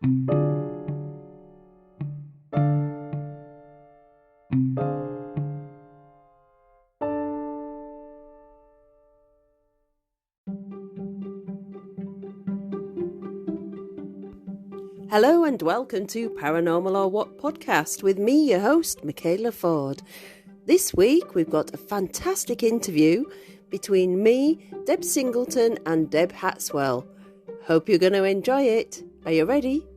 Hello and welcome to Paranormal or What podcast with me, your host, Michaela Ford. This week we've got a fantastic interview between me, Deb Singleton and Deb Hatswell. Hope you're going to enjoy it. Are you ready?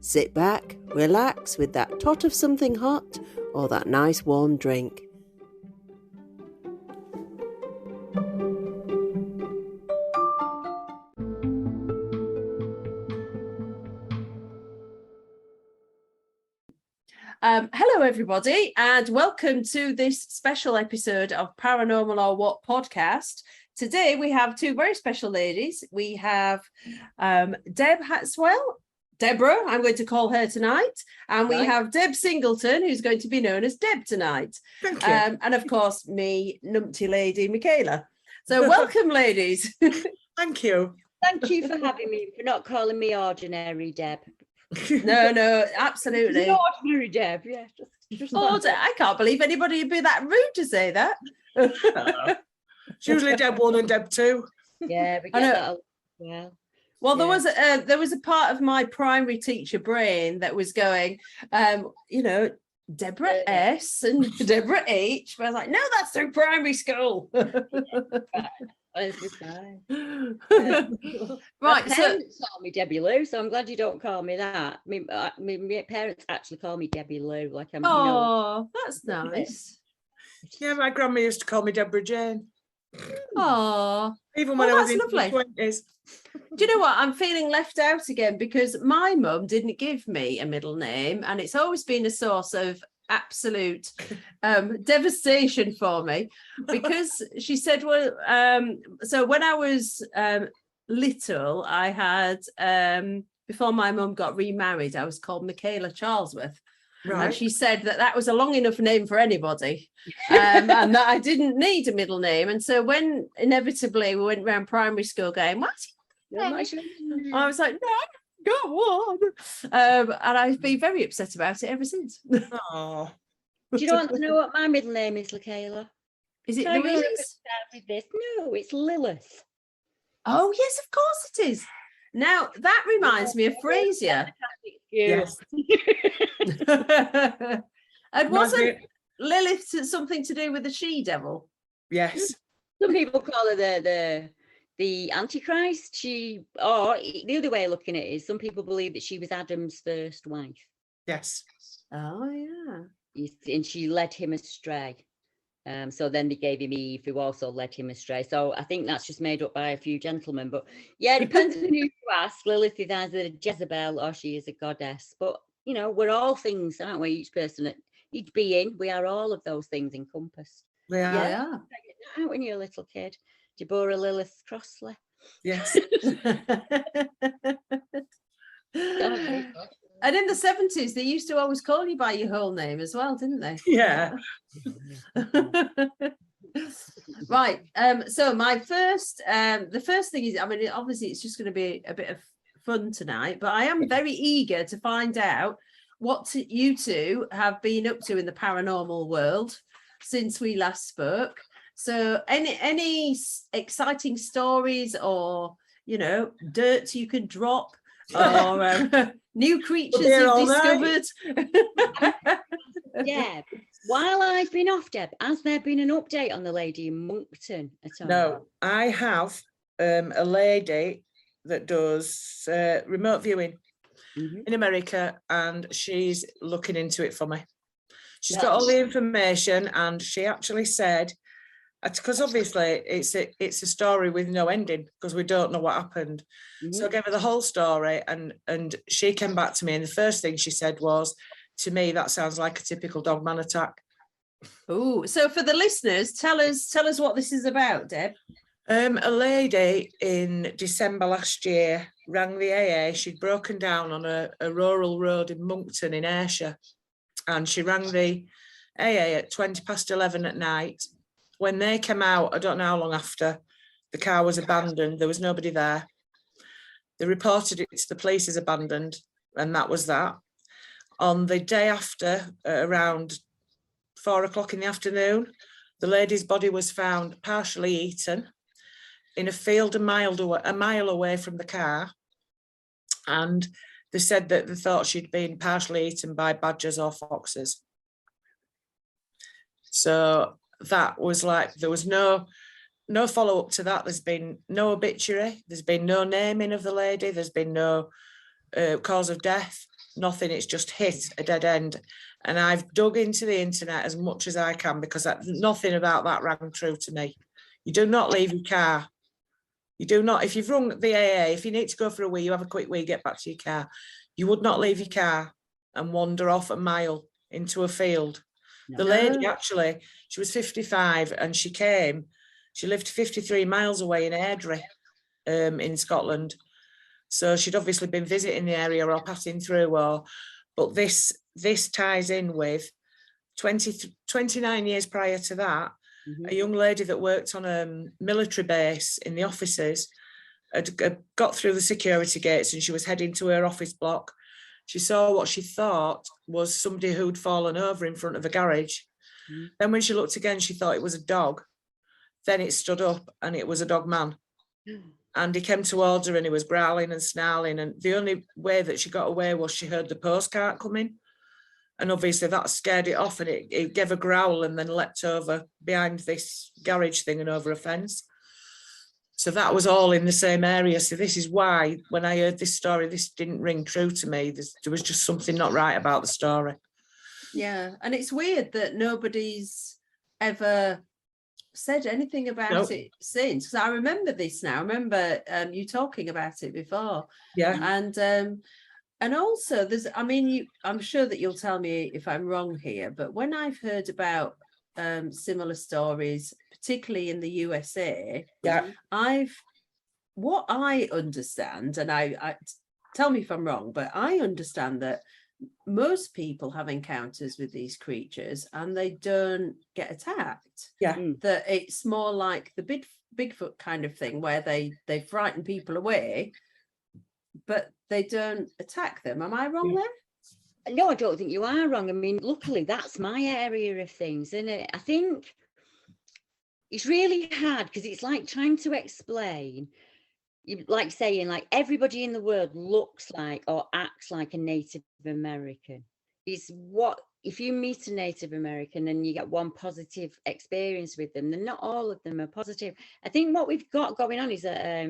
Sit back, relax with that tot of something hot or that nice warm drink. Hello everybody and welcome to this special episode of Paranormal or What podcast. Today we have two very special ladies. We have Deb Hatswell, Deborah, I'm going to call her tonight, and we have Deb Singleton, who's going to be known as Deb tonight. Thank you. And of course me, numpty lady Michaela. So welcome ladies. Thank you. Thank you for having me, for not calling me ordinary Deb. No, absolutely. Ordinary Deb, yeah. Just I can't believe anybody would be that rude to say that. It's usually Deb 1 and Deb 2. Yeah, we get that. Yeah. Well, there was a part of my primary teacher brain that was going, Deborah S and Deborah H. But I was like, no, that's through primary school. Right, Right, my parents call me Debbie Lou, so I'm glad you don't call me that. My parents actually call me Debbie Lou, like I'm. Oh, that's nice. Yeah, my grandma used to call me Deborah Jane. Oh, even when I was in lovely. my 20s. Do you know what? I'm feeling left out again because my mum didn't give me a middle name, and it's always been a source of absolute devastation for me because she said, well, so when I was little, I had before my mum got remarried, I was called Michaela Charlesworth. Right. And she said that was a long enough name for anybody, and that I didn't need a middle name. And so when inevitably we went around primary school going, what's your name? I was like, no, go on. And I've been very upset about it ever since. Oh. Do you want to know what my middle name is, Michaela? Is it Louise? Louise? No, it's Lilith. Oh, yes, of course it is. Now, that reminds me of Frasier. Yes. And wasn't Lilith something to do with the she-devil? Yes. Some people call her the Antichrist. Or the other way of looking at it is some people believe that she was Adam's first wife. Yes. Oh, yeah. And she led him astray. So then they gave him Eve, who also led him astray. So I think that's just made up by a few gentlemen. But yeah, it depends on who you ask. Lilith is either a Jezebel or she is a goddess. But, we're all things, aren't we? Each person, each being, we are all of those things encompassed. We are. Yeah. Out when you're a little kid. Deborah Lilith Crossley. Yes. And in the 70s, they used to always call you by your whole name as well, didn't they? Yeah. Right. So my the first thing is, obviously it's just going to be a bit of fun tonight, but I am very eager to find out what you two have been up to in the paranormal world since we last spoke. So any exciting stories or, dirt you can drop or new creatures you've discovered? Yeah. While I've been off, Deb, has there been an update on the lady in Moncton at all? No, I have a lady that does remote viewing in America, and she's looking into it for me. She's got all the information, and she actually said, because obviously it's a story with no ending because we don't know what happened. So I gave her the whole story, and she came back to me, and the first thing she said was, to me, that sounds like a typical dogman attack. Oh, so for the listeners, tell us what this is about, Deb. A lady in December last year rang the AA. She'd broken down on a rural road in Moncton in Ayrshire, and she rang the AA at 11:20 at night. When they came out, I don't know how long after, the car was abandoned. There was nobody there. They reported it to the police as abandoned. and that was that. On the day after, around 4 o'clock in the afternoon, the lady's body was found partially eaten in a field a mile away from the car. And they said that they thought she'd been partially eaten by badgers or foxes. So that was like, there was no follow-up to that. There's been no obituary. There's been no naming of the lady. There's been no cause of death, nothing. It's just hit a dead end. And I've dug into the internet as much as I can, because nothing about that rang true to me. You do not leave your car. You do not, if you've rung the AA, if you need to go for a wee, you have a quick wee, get back to your car. You would not leave your car and wander off a mile into a field. No. The lady, actually, she was 55 and she lived 53 miles away in Airdrie, in Scotland. So she'd obviously been visiting the area or passing through, but this ties in with 29 years prior to that. Mm-hmm. A young lady that worked on a military base in the offices had got through the security gates and she was heading to her office block. She saw what she thought was somebody who'd fallen over in front of a garage. Mm-hmm. Then when she looked again, she thought it was a dog. Then it stood up and it was a dog man. Mm-hmm. And he came towards her and he was growling and snarling. And the only way that she got away was she heard the postcart coming. And obviously that scared it off and it gave a growl and then leapt over behind this garage thing and over a fence. So that was all in the same area. So this is why when I heard this story, this didn't ring true to me. There was just something not right about the story. Yeah. And it's weird that nobody's ever said anything about it since, because I remember this now. I remember you talking about it before. Yeah. And also there's, I mean, I'm sure that you'll tell me if I'm wrong here, but when I've heard about similar stories, particularly in the USA, what I understand, and I tell me if I'm wrong, but I understand that most people have encounters with these creatures and they don't get attacked. Yeah. That it's more like the Bigfoot kind of thing where they frighten people away, but they don't attack them. Am I wrong there? No, I don't think you are wrong. I mean, luckily that's my area of things, isn't it? I think it's really hard because it's like trying to explain, like saying like everybody in the world looks like or acts like a Native American. It's what, if you meet a Native American and you get one positive experience with them, then not all of them are positive. I think what we've got going on is that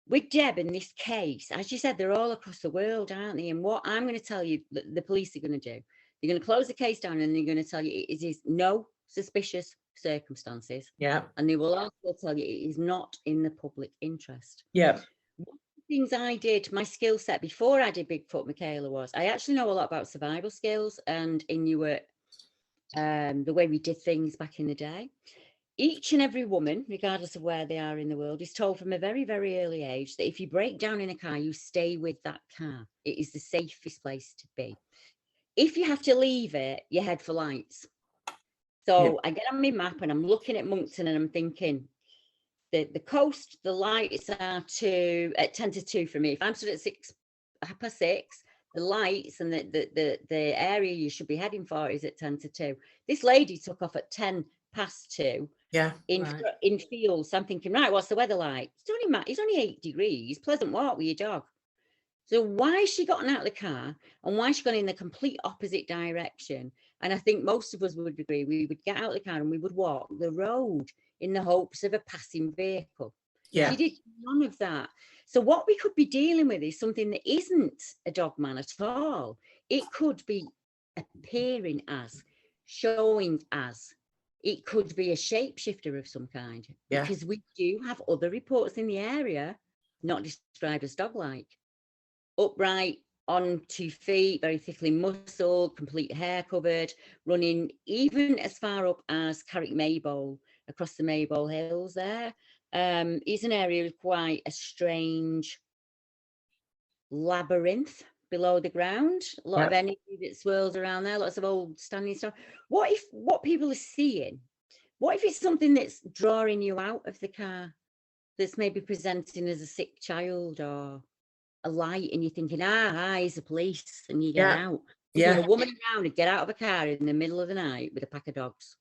with Deb in this case, as you said, they're all across the world, aren't they? And what I'm going to tell you that the police are going to do, they're going to close the case down and they're going to tell you it is no suspicious circumstances. Yeah. And they will also tell you it is not in the public interest. Yeah. One of the things I did, my skill set before I did Bigfoot, Michaela, was I actually know a lot about survival skills and Inuit, the way we did things back in the day. Each and every woman, regardless of where they are in the world, is told from a very, very early age that if you break down in a car, you stay with that car. It is the safest place to be. If you have to leave it, you head for lights. So I get on my map and I'm looking at Moncton and I'm thinking, the coast, the lights are at 10 to 2 for me. If I'm stood at 6:30, the lights and the area you should be heading for is at 10 to 2. This lady took off at 10:02. Yeah, in fields. So I'm thinking, right, what's the weather like? It's only 8 degrees. Pleasant walk with your dog. So why has she gotten out of the car and why has she gone in the complete opposite direction? And I think most of us would agree we would get out of the car and we would walk the road in the hopes of a passing vehicle. Yeah, she did none of that. So what we could be dealing with is something that isn't a dog man at all. It could be appearing as, showing as. It could be a shapeshifter of some kind, because we do have other reports in the area, not described as dog-like. Upright, on 2 feet, very thickly muscled, complete hair covered, running even as far up as Carrick Maybole, across the Maybole Hills there. It's an area with quite a strange labyrinth below the ground, a lot of energy that swirls around there, lots of old standing stuff. What if what people are seeing, what if it's something that's drawing you out of the car, that's maybe presenting as a sick child or a light and you're thinking, he's the police, and you get out. Yeah. A woman around and get out of a car in the middle of the night with a pack of dogs,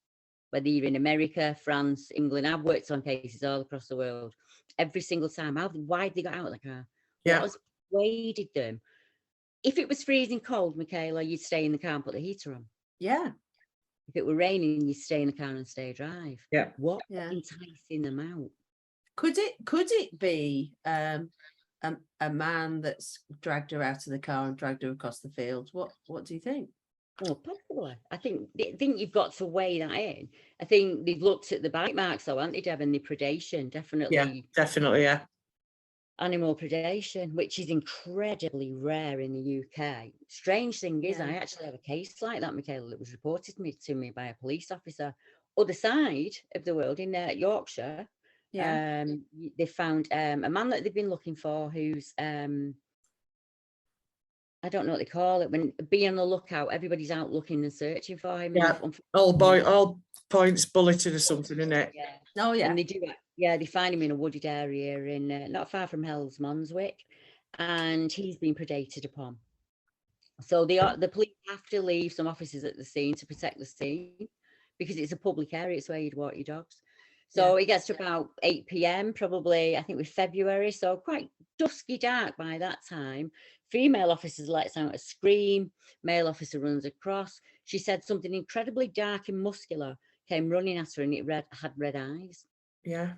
whether you're in America, France, England. I've worked on cases all across the world. Every single time, why they got out of the car? Yeah. What has persuaded them? If it was freezing cold, Michaela, you'd stay in the car and put the heater on. Yeah. If it were raining, you'd stay in the car and stay drive. Yeah. What enticing them out? Could it be a man that's dragged her out of the car and dragged her across the field? What do you think? Well, possibly. I think you've got to weigh that in. I think they've looked at the bite marks, though, haven't they, Deb, and the predation, definitely. Yeah, definitely, yeah. Animal predation, which is incredibly rare in the UK. Strange thing is, I actually have a case like that, Michaela, that was reported to me by a police officer. Other side of the world, in Yorkshire, they found a man that they've been looking for who's, I don't know what they call it, when be on the lookout, everybody's out looking and searching for him. Yeah, all points bulleted or something, isn't it? Yeah. Oh, yeah. And they do it. Yeah, they find him in a wooded area in not far from Hell's Monswick, and he's been predated upon. So the police have to leave some officers at the scene to protect the scene, because it's a public area. It's where you'd walk your dogs. So it gets to about 8 p.m, probably, I think with February, so quite dusky dark by that time. Female officers lets out a scream. Male officer runs across. She said something incredibly dark and muscular came running at her, and it had red eyes. Yeah.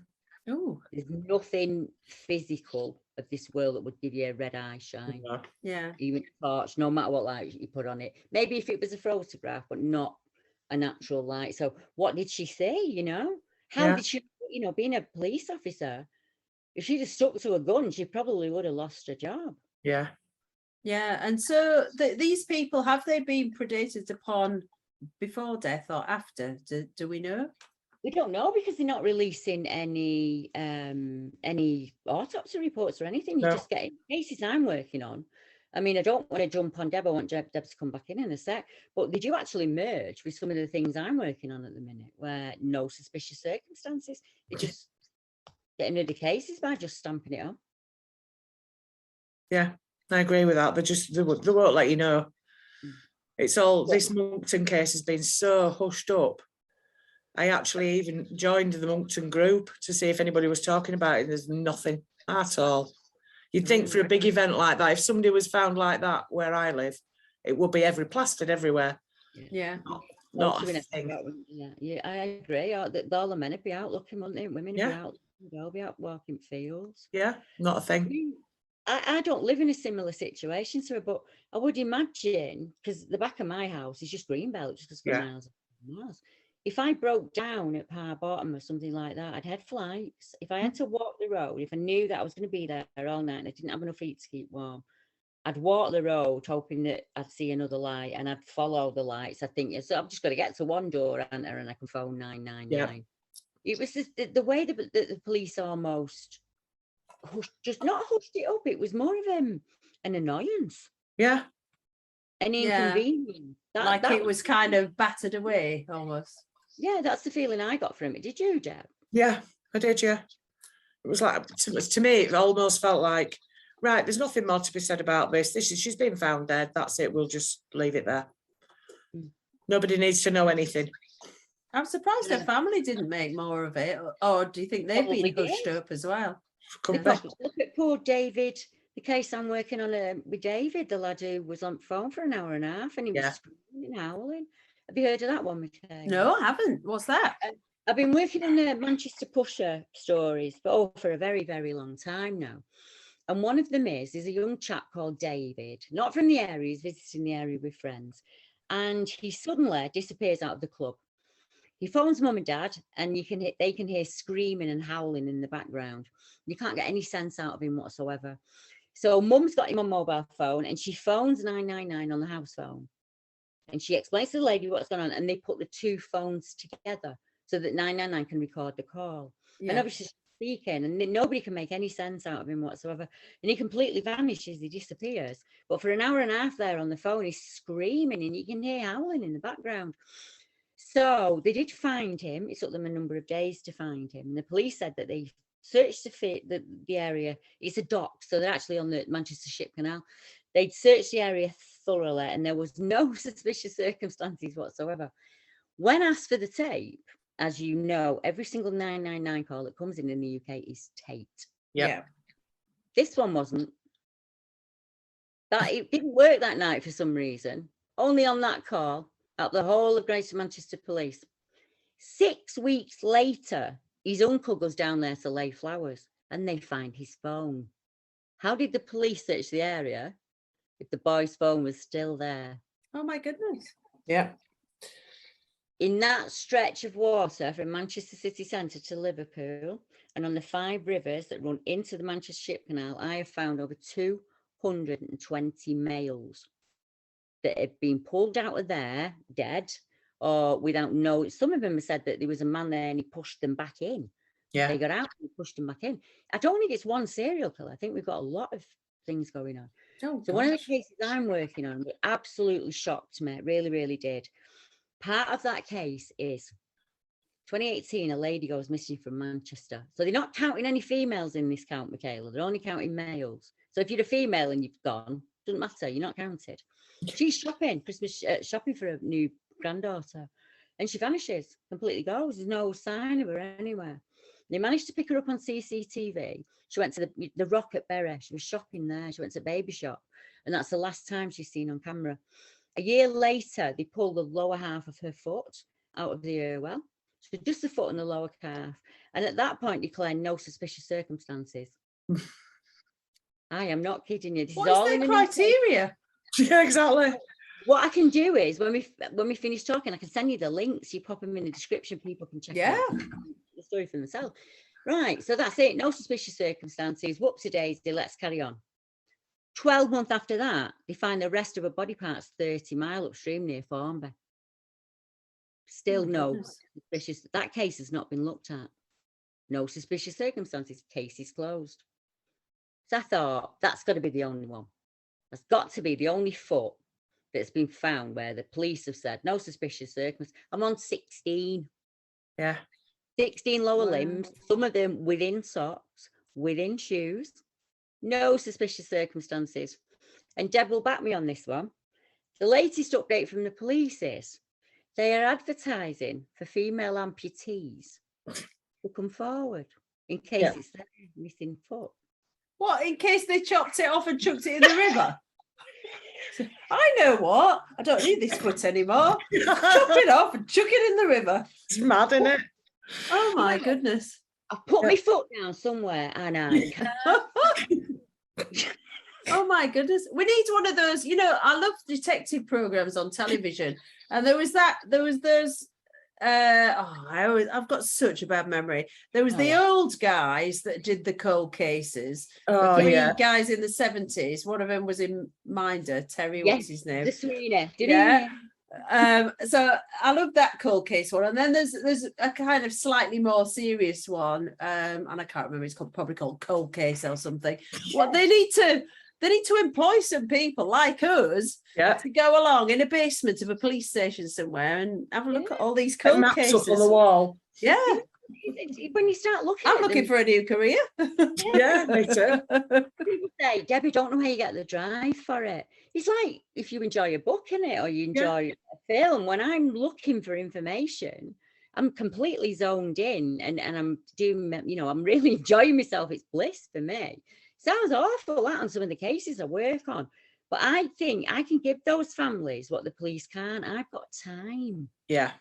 Oh, there's nothing physical of this world that would give you a red eye shine. Yeah. Even torch, no matter what light you put on it. Maybe if it was a photograph, but not a natural light. So what did she see? How did she, being a police officer, if she'd have stuck to a gun, she probably would have lost her job. Yeah. Yeah. And so these people, have they been predated upon before death or after? Do we know? We don't know, because they're not releasing any autopsy reports or anything. You're just getting cases I'm working on. I mean, I don't want to jump on Deb. I want Deb to come back in a sec. But they do actually merge with some of the things I'm working on at the minute, where no suspicious circumstances. They're just getting rid of cases by just stamping it on. Yeah, I agree with that. They won't let you know. It's all, this Moncton case has been so hushed up. I actually even joined the Moncton group to see if anybody was talking about it. There's nothing at all. You'd think for a big event like that, if somebody was found like that where I live, it would be plastered everywhere. Yeah. Not a thing. Yeah, I agree. All the men would be out looking, wouldn't they? Women would be out, they'll be out walking fields. Yeah, not a thing. I don't live in a similar situation, so, but I would imagine, because the back of my house is just greenbelt, just miles and miles. If I broke down at Par Bottom or something like that, I'd head flights. If I had to walk the road, if I knew that I was going to be there all night and I didn't have enough heat to keep warm, I'd walk the road hoping that I'd see another light, and I'd follow the lights. I think, so I've just got to get to one door, enter, and I can phone 999. Yeah. It was the way that the police almost just not hushed it up. It was more of an annoyance. Yeah. An inconvenience. Like it was kind of battered away almost. Yeah, that's the feeling I got from it. Did you, Deb? Yeah, I did, yeah. It was like, to me, it almost felt like, right, there's nothing more to be said about this. She's been found dead. That's it. We'll just leave it there. Nobody needs to know anything. I'm surprised her family didn't make more of it. Or do you think they've been hushed up as well? Look at poor David. The case I'm working on with David, the lad who was on the phone for an hour and a half, and he was screaming and howling. Have you heard of that one, Michaela? No, I haven't. What's that? I've been working on the Manchester Pusher stories for a very, very long time now. And one of them is a young chap called David, not from the area, he's visiting the area with friends. And he suddenly disappears out of the club. He phones mum and dad, and they can hear screaming and howling in the background. You can't get any sense out of him whatsoever. So mum's got him on mobile phone, and she phones 999 on the house phone. And she explains to the lady what's going on, and they put the two phones together so that 999 can record the call. Yeah. And obviously she's speaking, and nobody can make any sense out of him whatsoever. And he completely vanishes, he disappears. But for an hour and a half there on the phone, he's screaming, and you can hear howling in the background. So they did find him. It took them a number of days to find him. And the police said that they searched the area. It's a dock, so they're actually on the Manchester Ship Canal. They'd searched the area thoroughly, and there was no suspicious circumstances whatsoever. When asked for the tape, as you know, every single 999 call that comes in the UK is taped. Yeah. This one wasn't. That it didn't work that night for some reason. Only on that call, out the whole of Greater Manchester Police. 6 weeks later, his uncle goes down there to lay flowers, and they find his phone. How did the police search the area if the boy's phone was still there? Oh my goodness. Yeah. In that stretch of water from Manchester city centre to Liverpool, and on the 5 rivers that run into the Manchester Ship Canal, I have found over 220 males that have been pulled out of there dead, or without no. Some of them have said that there was a man there and he pushed them back in. Yeah. They got out and pushed them back in. I don't think it's one serial killer. I think we've got a lot of things going on. Oh, So one of the cases I'm working on, it absolutely shocked me. It really, really did. Part of that case is 2018, a lady goes missing from Manchester. So they're not counting any females in this count, Michaela. They're only counting males. So if you're a female and you've gone, doesn't matter, you're not counted. She's shopping, Christmas shopping for a new granddaughter, and she vanishes, completely goes. There's no sign of her anywhere. They managed to pick her up on CCTV. She went to the Rock at Bury. She was shopping there. She went to a baby shop, and that's the last time she's seen on camera. A year later, they pulled the lower half of her foot out of the airwell. So just the foot and the lower calf. And at that point, declared no suspicious circumstances. I am not kidding you. This What is all is in their the criteria? Yeah, exactly. What I can do is when we finish talking, I can send you the links. You pop them in the description. People can check out the story for themselves. Right. So that's it. No suspicious circumstances. Whoopsie-daisy. Let's carry on. 12 months after that, they find the rest of her body parts 30 miles upstream near Formby. Still no suspicious. That case has not been looked at. No suspicious circumstances. Case is closed. So I thought that's got to be the only one. That's got to be the only foot that's been found where the police have said no suspicious circumstances. I'm on 16. Yeah. 16 lower limbs, some of them within socks, within shoes. No suspicious circumstances. And Deb will back me on this one. The latest update from the police is they are advertising for female amputees to come forward in case it's their missing foot. What, in case they chopped it off and chucked it in the river? I know what. I don't need this foot anymore. Chop it off and chuck it in the river. It's mad, isn't it? Oh my goodness. I've put my foot down somewhere and I can't. Oh my goodness. We need one of those, you know, I love detective programs on television. And I've got such a bad memory. There was the old guys that did the cold cases. Oh, the 3 yeah. guys in the 70s. One of them was in Minder, Terry, Yes, what's his name? The Sweeney. So I love that cold case one. And then there's a kind of slightly more serious one. And I can't remember, it's probably called Cold Case or something. Well, they need to employ some people like us to go along in a basement of a police station somewhere and have a look at all these cold cases up on the wall. Yeah. When you start looking, I'm looking for a new career. Yeah, me too. People say, Debbie, don't know how you get the drive for it. It's like if you enjoy a book in it or you enjoy a film. When I'm looking for information, I'm completely zoned in and I'm doing, I'm really enjoying myself. It's bliss for me. Sounds awful that on some of the cases I work on. But I think I can give those families what the police can't. I've got time. Yeah.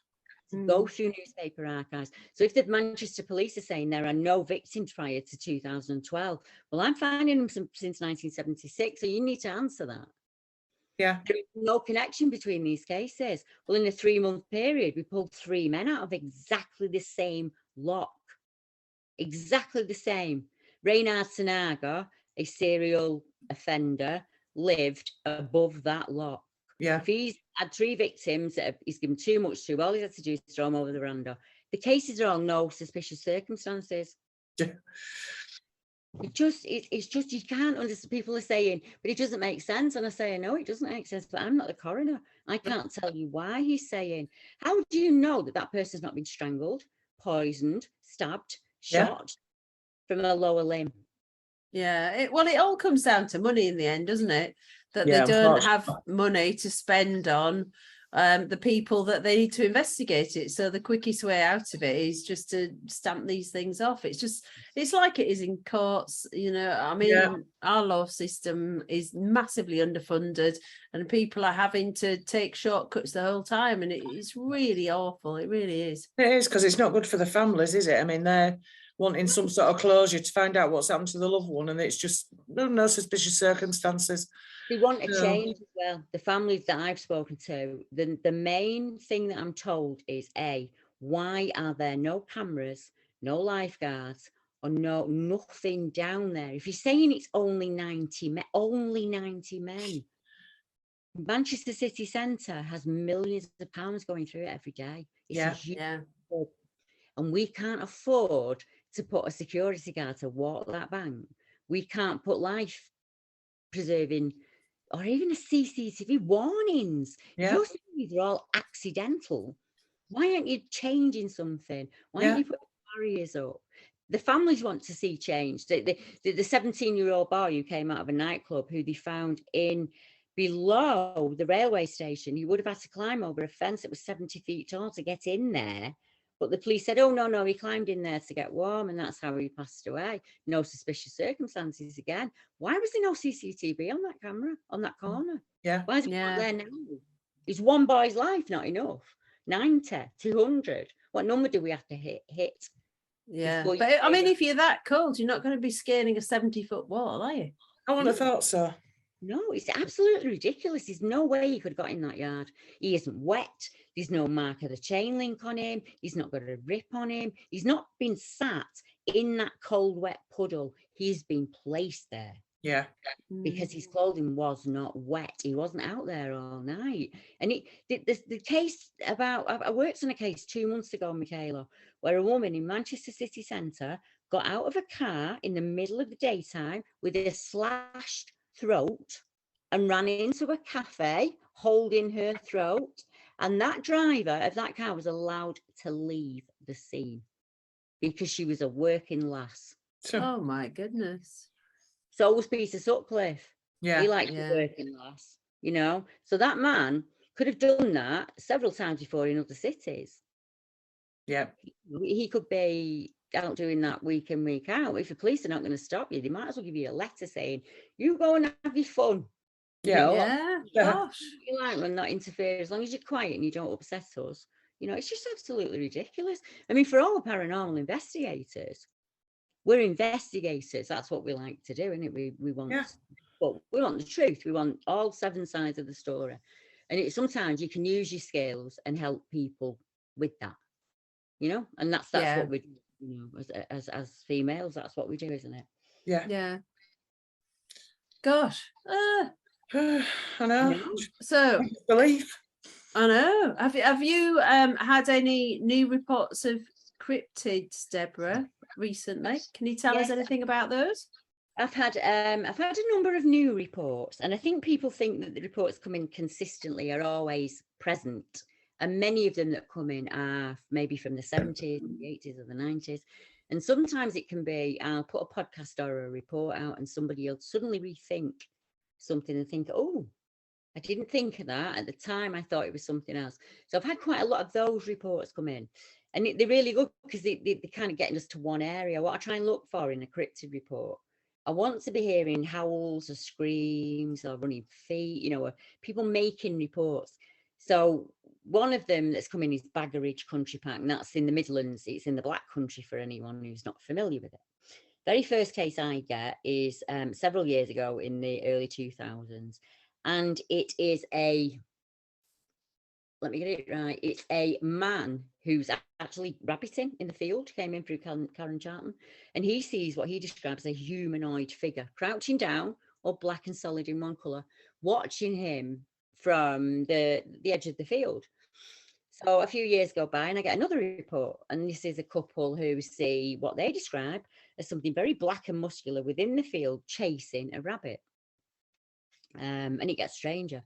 To go through newspaper archives. So if the Manchester police are saying there are no victims prior to 2012, well, I'm finding them since 1976. So you need to answer that. Yeah. There is no connection between these cases. Well, in a 3-month period, we pulled 3 men out of exactly the same lock. Exactly the same. Reynard Sanaga, a serial offender, lived above that lock. Yeah. If he's had 3 victims that he's given too much to, all he had to do is throw them over the veranda. The cases are all no suspicious circumstances. Yeah. It's just you can't understand. People are saying, but it doesn't make sense. And I say, no, it doesn't make sense, but I'm not the coroner. I can't tell you why he's saying. How do you know that person's not been strangled, poisoned, stabbed, shot? from a lower limb. Yeah, it all comes down to money in the end, doesn't it? That Yeah, they don't unfortunately. have money to spend on the people that they need to investigate it. So the quickest way out of it is just to stamp these things off. It's like it is in courts, you know. I mean, Yeah. our law system is massively underfunded and people are having to take shortcuts the whole time, and it's really awful. It really is. It is, because it's not good for the families, is it? I mean, they're wanting some sort of closure to find out what's happened to the loved one, and it's just no suspicious circumstances. They want a No. change as well. The families that I've spoken to, the main thing that I'm told is, why are there no cameras, no lifeguards, or nothing down there? If you're saying it's only 90 men, Manchester city centre has millions of pounds going through it every day. It's a huge hub. And we can't afford to put a security guard to walk that bank. We can't put life preserving or even a CCTV warnings. Yeah. You're saying these are all accidental. Why aren't you changing something? Why aren't you putting barriers up? The families want to see change. The 17-year-old boy who came out of a nightclub, who they found in below the railway station, he would have had to climb over a fence that was 70 feet tall to get in there. But the police said, oh, no, he climbed in there to get warm, and that's how he passed away. No suspicious circumstances again. Why was there no CCTV on that camera, on that corner? Yeah. Why is it not there now? Is one boy's life not enough? 90, 200? What number do we have to hit? Yeah, but I mean, if you're that cold, you're not going to be scaling a 70-foot wall, are you? I wouldn't have thought so. No, it's absolutely ridiculous. There's no way he could have got in that yard. He isn't wet. There's no mark of the chain link on him. He's not got a rip on him. He's not been sat in that cold, wet puddle. He's been placed there. Yeah. Because his clothing was not wet. He wasn't out there all night. And the case I worked on a case 2 months ago, Michaela, where a woman in Manchester city centre got out of a car in the middle of the daytime with a slashed throat and ran into a cafe holding her throat, and that driver of that car was allowed to leave the scene because she was a working lass. Oh my goodness. So was Peter Sutcliffe. Yeah. He liked a working lass, you know. So that man could have done that several times before in other cities. Yeah. He could be out doing that week in, week out. If the police are not going to stop you, they might as well give you a letter saying, you go and have your fun. Yeah. Gosh. You like and not interfere, as long as you're quiet and you don't upset us. You know, it's just absolutely ridiculous. I mean, for all paranormal investigators, we're investigators. That's what we like to do, isn't it? We want, well, we want the truth. We want all 7 sides of the story. And sometimes you can use your skills and help people with that, you know. And that's what we do, you know, as females. That's what we do, isn't it? Yeah. Yeah. Gosh. I know. So belief. I know. Have you had any new reports of cryptids, Deborah, recently? Can you tell us anything about those? I've had a number of new reports, and I think people think that the reports coming consistently are always present, and many of them that come in are maybe from the 70s, the 80s, or the 90s. And sometimes it can be, I'll put a podcast or a report out and somebody will suddenly rethink something and think, oh, I didn't think of that. At the time, I thought it was something else. So I've had quite a lot of those reports come in. And they're really good because they're kind of getting us to one area. What I try and look for in a cryptid report, I want to be hearing howls or screams or running feet, you know, or people making reports. So one of them that's coming is Baggeridge Country Park, and that's in the Midlands. It's in the Black Country for anyone who's not familiar with it. Very first case I get is several years ago in the early 2000s. And it is let me get it right, it's a man who's actually rabbiting in the field, came in through Karen Charlton, and he sees what he describes as a humanoid figure, crouching down, all black and solid in one colour, watching him from the edge of the field. So a few years go by and I get another report, and this is a couple who see what they describe as something very black and muscular within the field chasing a rabbit. And it gets stranger.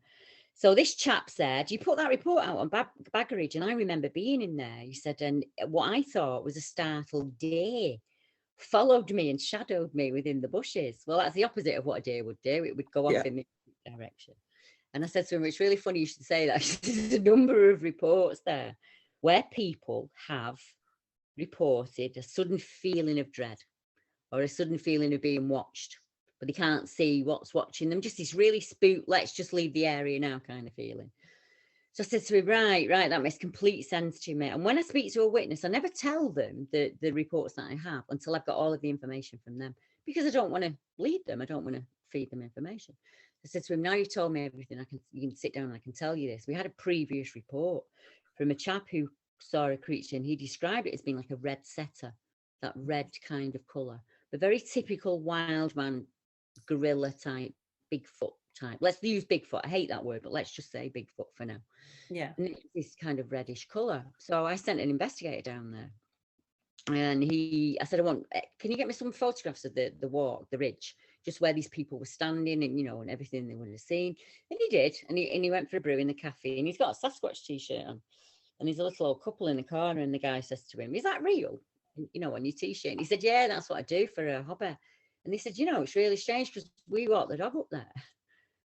So this chap said, you put that report out on Baggeridge, and I remember being in there. He said, and what I thought was a startled deer followed me and shadowed me within the bushes. Well, that's the opposite of what a deer would do. It would go off in the direction. And I said to him, it's really funny you should say that. There's a number of reports there where people have reported a sudden feeling of dread or a sudden feeling of being watched, but they can't see what's watching them. Just this really spooked, let's just leave the area now kind of feeling. So I said to him, right, that makes complete sense to me. And when I speak to a witness, I never tell them the reports that I have until I've got all of the information from them, because I don't want to lead them. I don't want to feed them information. I said to him, now you've told me everything, you can sit down and I can tell you this. We had a previous report from a chap who saw a creature and he described it as being like a red setter, that red kind of colour, the very typical wild man, gorilla type, Bigfoot type. Let's use Bigfoot. I hate that word, but let's just say Bigfoot for now. Yeah. And it's this kind of reddish colour. So I sent an investigator down there. And I said, can you get me some photographs of the walk, the ridge, just where these people were standing and, and everything they would have seen. And he did. And he went for a brew in the cafe and he's got a Sasquatch t-shirt on. And there's a little old couple in the corner and the guy says to him, is that real? On your t-shirt? And he said, yeah, that's what I do for a hobby. And they said, it's really strange because we walked the dog up there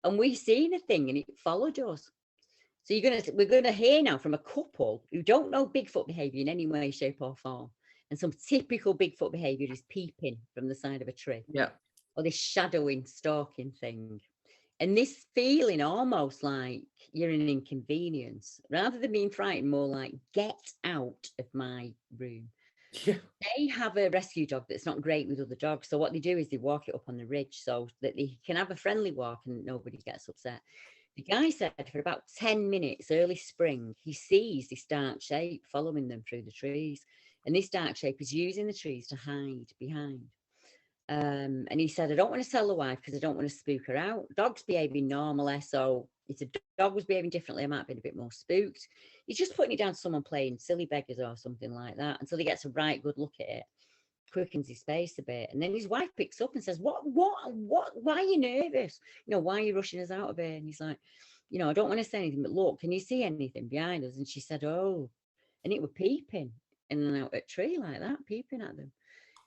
and we seen a thing and it followed us. So we're gonna hear now from a couple who don't know Bigfoot behaviour in any way, shape or form. And some typical Bigfoot behaviour is peeping from the side of a tree. Yeah. Or this shadowing, stalking thing. And this feeling almost like you're in an inconvenience, rather than being frightened, more like, get out of my room. Yeah. They have a rescue dog that's not great with other dogs. So what they do is they walk it up on the ridge so that they can have a friendly walk and nobody gets upset. The guy said for about 10 minutes, early spring, he sees this dark shape following them through the trees. And this dark shape is using the trees to hide behind. And he said, I don't want to tell the wife because I don't want to spook her out. Dog's behaving normally. So if the dog was behaving differently, I might have been a bit more spooked. He's just putting it down to someone playing silly beggars or something like that until he gets a right good look at it, quickens his pace a bit. And then his wife picks up and says, what, why are you nervous? Why are you rushing us out of here? And he's like, I don't want to say anything, but look, can you see anything behind us? And she said, oh, and it were peeping in and out at a tree like that, peeping at them.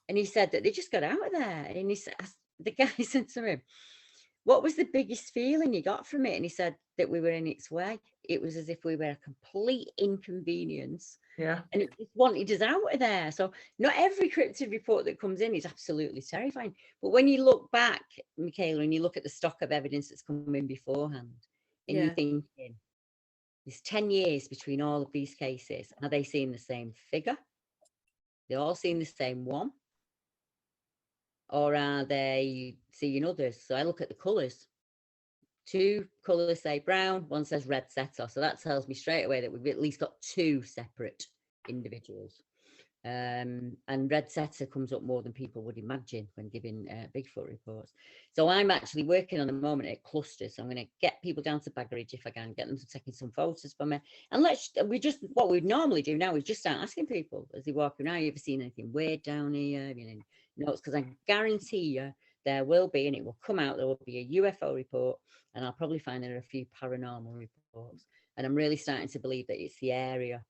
And he said that they just got out of there. And he said, the guy said to him, what was the biggest feeling you got from it? And he said that we were in its way. It was as if we were a complete inconvenience. Yeah. And it just wanted us out of there. So not every cryptid report that comes in is absolutely terrifying. But when you look back, Michaela, and you look at the stock of evidence that's come in beforehand, and you're thinking, there's 10 years between all of these cases. Are they seeing the same figure? They're all seeing the same one? Or are they seeing others? So I look at the colours. 2 colours say brown, one says red setter. So that tells me straight away that we've at least got 2 separate individuals. And red setter comes up more than people would imagine when giving Bigfoot reports. So I'm actually working on the moment at clusters. So I'm going to get people down to Baggeridge if I can, get them to taking some photos for me. And what we'd normally do now is just start asking people as they walk around, you ever seen anything weird down here? Notes, because I guarantee you there will be, and it will come out, there will be a UFO report, and I'll probably find there are a few paranormal reports. And I'm really starting to believe that it's the area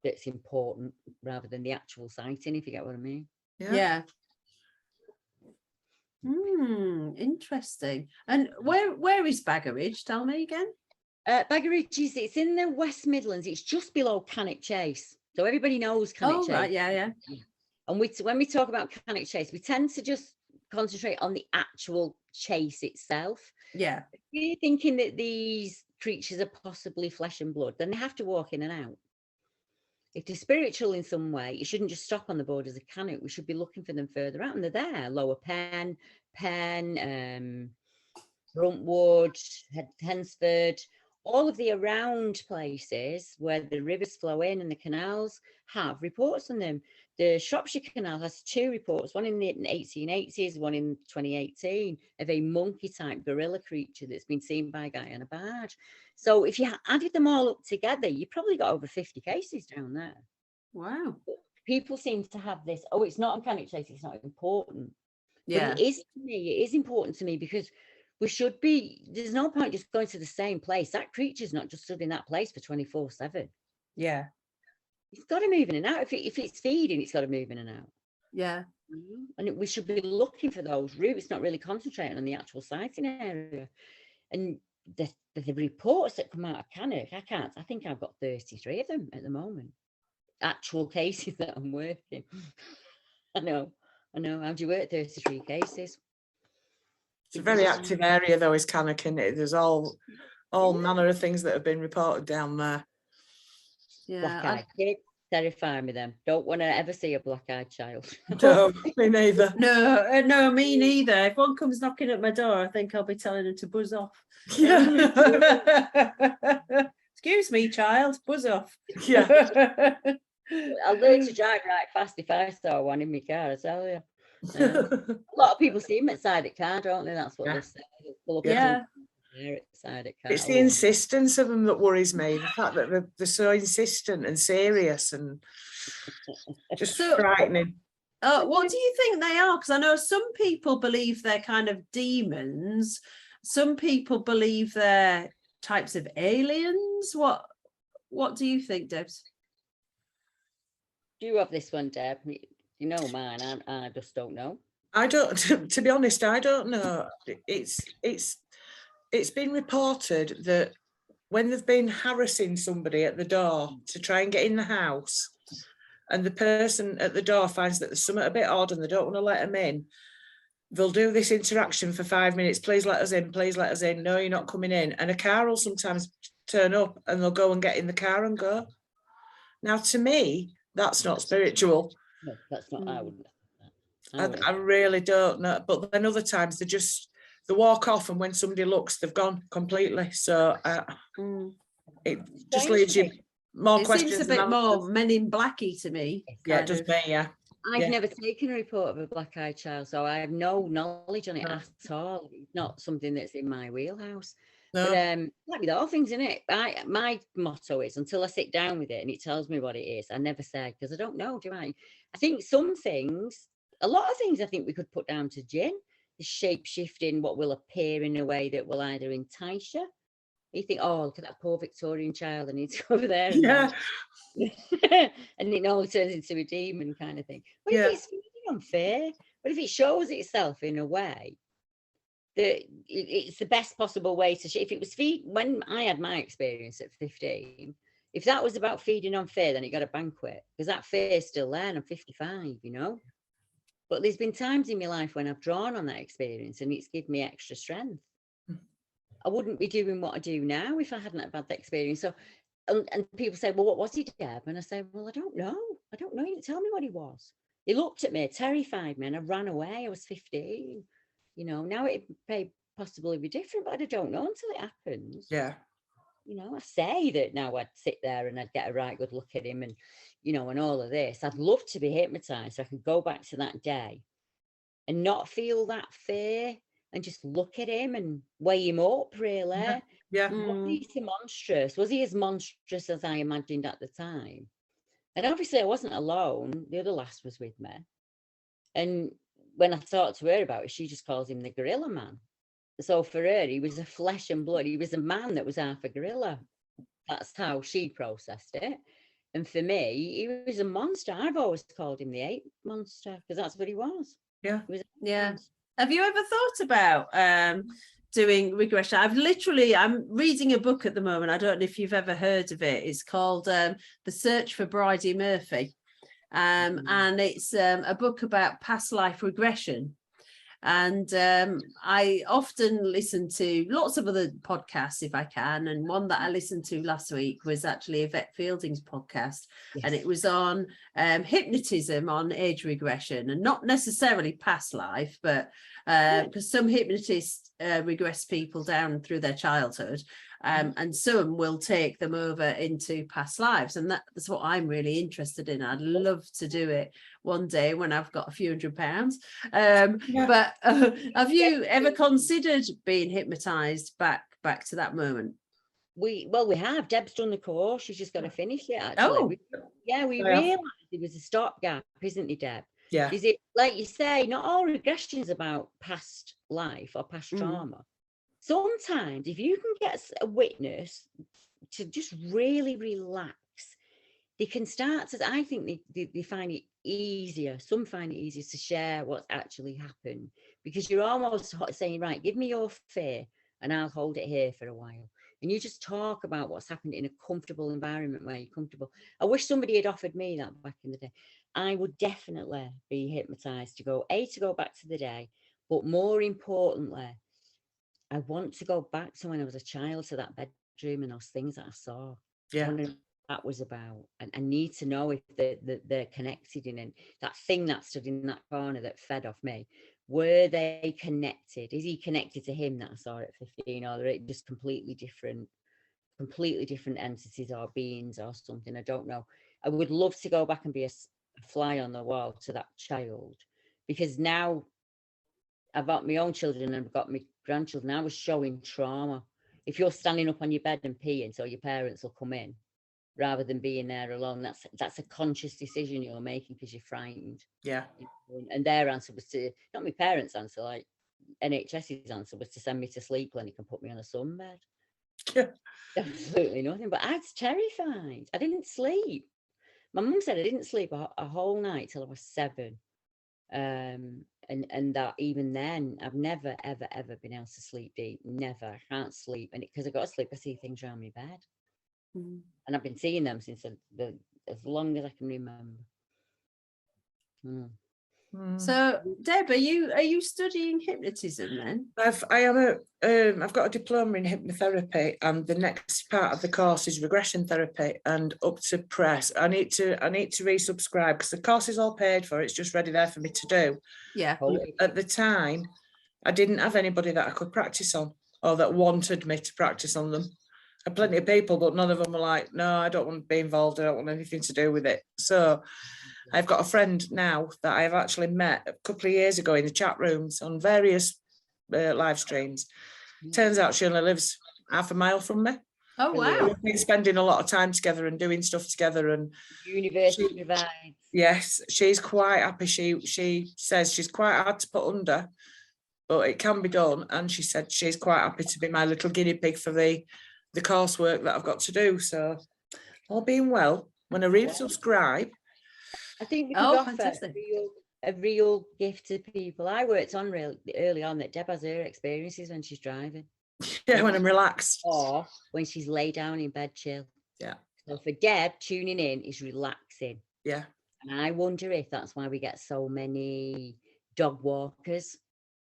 that's important rather than the actual sighting, if you get what I mean. Yeah. Interesting. And where is Baggeridge? Tell me again. Baggeridge it's in the West Midlands. It's just below Cannock Chase. So everybody knows Cannock Chase. Right, yeah. And when we talk about Cannock Chase, we tend to just concentrate on the actual chase itself. Yeah. If you're thinking that these creatures are possibly flesh and blood, then they have to walk in and out. If they're spiritual in some way, you shouldn't just stop on the borders of Cannock. We should be looking for them further out. And they're there. Lower Penn, Bruntwood, Hensford, all of the around places where the rivers flow in and the canals have reports on them. The Shropshire Canal has 2 reports, one in the 1880s, one in 2018, of a monkey-type gorilla creature that's been seen by a guy on a barge. So if you added them all up together, you probably got over 50 cases down there. Wow. People seem to have this, it's not on Cannock Chase, it's not important. Yeah. But it is to me, it is important to me because there's no point just going to the same place. That creature's not just stood in that place for 24/7. Yeah. It's got to move in and out. If it's feeding, it's got to move in and out. Yeah. And we should be looking for those roots, not really concentrating on the actual sighting area. And the reports that come out of Cannock, I think I've got 33 of them at the moment. Actual cases that I'm working. I know. How do you work 33 cases? It's a very active area though, is Cannock, isn't it? There's all manner of things that have been reported down there. Black-eyed kids terrify me. Them don't want to ever see a black-eyed child. No, me neither. No, me neither. If one comes knocking at my door, I think I'll be telling them to buzz off. Yeah. Excuse me, child, buzz off. Yeah. I'll learn to drive right fast if I saw one in my car, I tell you. A lot of people see them outside the car, don't they? That's what they say. Yeah. It's the insistence of them that worries me. The fact that they're so insistent and serious and just frightening. What do you think they are? Because I know some people believe they're kind of demons. Some people believe they're types of aliens. What do you think, Debs? Do you have this one, Deb? You know mine. I just don't know. I don't. To be honest, I don't know. It's been reported that when they've been harassing somebody at the door to try and get in the house, and the person at the door finds that there's something a bit odd and they don't want to let them in, they'll do this interaction for 5 minutes. Please let us in. Please let us in. No, you're not coming in. And a car will sometimes turn up and they'll go and get in the car and go. Now, to me, that's not spiritual. No, that's not. I really don't know. But then other times they walk off, and when somebody looks, they've gone completely. So it just leaves you more questions. It seems a bit more Men in Blacky to me. Yeah, it does me, yeah. I've never taken a report of a black-eyed child, so I have no knowledge on it at all. It's not something that's in my wheelhouse. No. But like with all things, in it, my motto is, until I sit down with it and it tells me what it is, I never say, because I don't know, do I? I think some things, a lot of things I think we could put down to jinn, the shape-shifting, what will appear in a way that will either entice you. You think, oh, look at that poor Victorian child, I need to go over there. And and it all turns into a demon kind of thing. But if it's unfair, but if it shows itself in a way that it's the best possible way to, if it was when I had my experience at 15, if that was about feeding on fear, then it got a banquet, because that fear is still there, and I'm 55, you know. But there's been times in my life when I've drawn on that experience and it's given me extra strength. I wouldn't be doing what I do now if I hadn't had that experience. So, and people say, well, what was he, Deb? And I say, well, I don't know. He didn't tell me what he was. He looked at me, terrified me, and I ran away. I was 15. You know, now it may possibly be different, but I don't know until it happens. Yeah. You know, I say that now I'd sit there and I'd get a right good look at him and, you know, and all of this. I'd love to be hypnotized so I can go back to that day and not feel that fear and just look at him and weigh him up, really. Yeah. Was he so monstrous? Was he as monstrous as I imagined at the time? And obviously I wasn't alone. The other lass was with me. And when I talked to her about it, she just calls him the gorilla man. So for her, he was a flesh and blood. He was a man that was half a gorilla. That's how she processed it. And for me, he was a monster. I've always called him the ape monster, because that's what he was. Yeah. He was monster. Have you ever thought about doing regression? I'm reading a book at the moment. I don't know if you've ever heard of it. It's called The Search for Bridie Murphy. And it's a book about past life regression. And I often listen to lots of other podcasts if I can. And one that I listened to last week was actually Yvette Fielding's podcast. Yes. And it was on hypnotism on age regression, and not necessarily past life, but because some hypnotists regress people down through their childhood. And some will take them over into past lives, and that's what I'm really interested in. I'd love to do it one day when I've got a few £100. But have you ever considered being hypnotized back to that moment? We have. Deb's done the course. She's just got to finish it. Actually, we realised it was a stopgap, isn't it, Deb? Yeah. Is it, like you say, not all regression is about past life or past trauma. Sometimes if you can get a witness to just really relax, they can start to, I think they find it easier, some find it easier to share what's actually happened, because you're almost saying, right, give me your fear and I'll hold it here for a while. And you just talk about what's happened in a comfortable environment where you're comfortable. I wish somebody had offered me that back in the day. I would definitely be hypnotized to go back to the day, but more importantly, I want to go back to when I was a child, to that bedroom and those things that I saw. I wonder what that was about. And I need to know if they're connected in it. That thing that stood in that corner that fed off me, were they connected? Is he connected to him that I saw at 15, or are it just completely different entities or beings or something? I don't know. I would love to go back and be a fly on the wall to that child, because now I've got my own children and I've got my grandchildren. I was showing trauma. If you're standing up on your bed and peeing so your parents will come in, rather than being there alone, that's a conscious decision you're making because you're frightened. Yeah. And their answer was to, not my parents' answer, like NHS's answer was to send me to sleep clinic and put me on a sunbed. Yeah. Absolutely nothing. But I was terrified. I didn't sleep. My mum said I didn't sleep a whole night till I was 7. And that even then, I've never, ever, ever been able to sleep deep. Never. I can't sleep. And because I got to sleep, I see things around my bed. And I've been seeing them since as long as I can remember. So, Deb, are you studying hypnotism then? I've got a diploma in hypnotherapy, and the next part of the course is regression therapy. And up to press, I need to resubscribe because the course is all paid for. It's just ready there for me to do. Yeah. At the time, I didn't have anybody that I could practice on, or that wanted me to practice on them. I had plenty of people, but none of them were like, no, I don't want to be involved. I don't want anything to do with it. So I've got a friend now that I've actually met a couple of years ago in the chat rooms on various live streams. Turns out she only lives half a mile from me. Oh, wow. We've been spending a lot of time together and doing stuff together. And University provides. Yes, she's quite happy. She says she's quite hard to put under, but it can be done. And she said she's quite happy to be my little guinea pig for the coursework that I've got to do. So all being well, when I resubscribe, I think we could offer a real gift to people. I worked on early on that Deb has her experiences when she's driving. Yeah, when I'm relaxed. Or when she's laid down in bed chill. Yeah. So for Deb, tuning in is relaxing. Yeah. And I wonder if that's why we get so many dog walkers.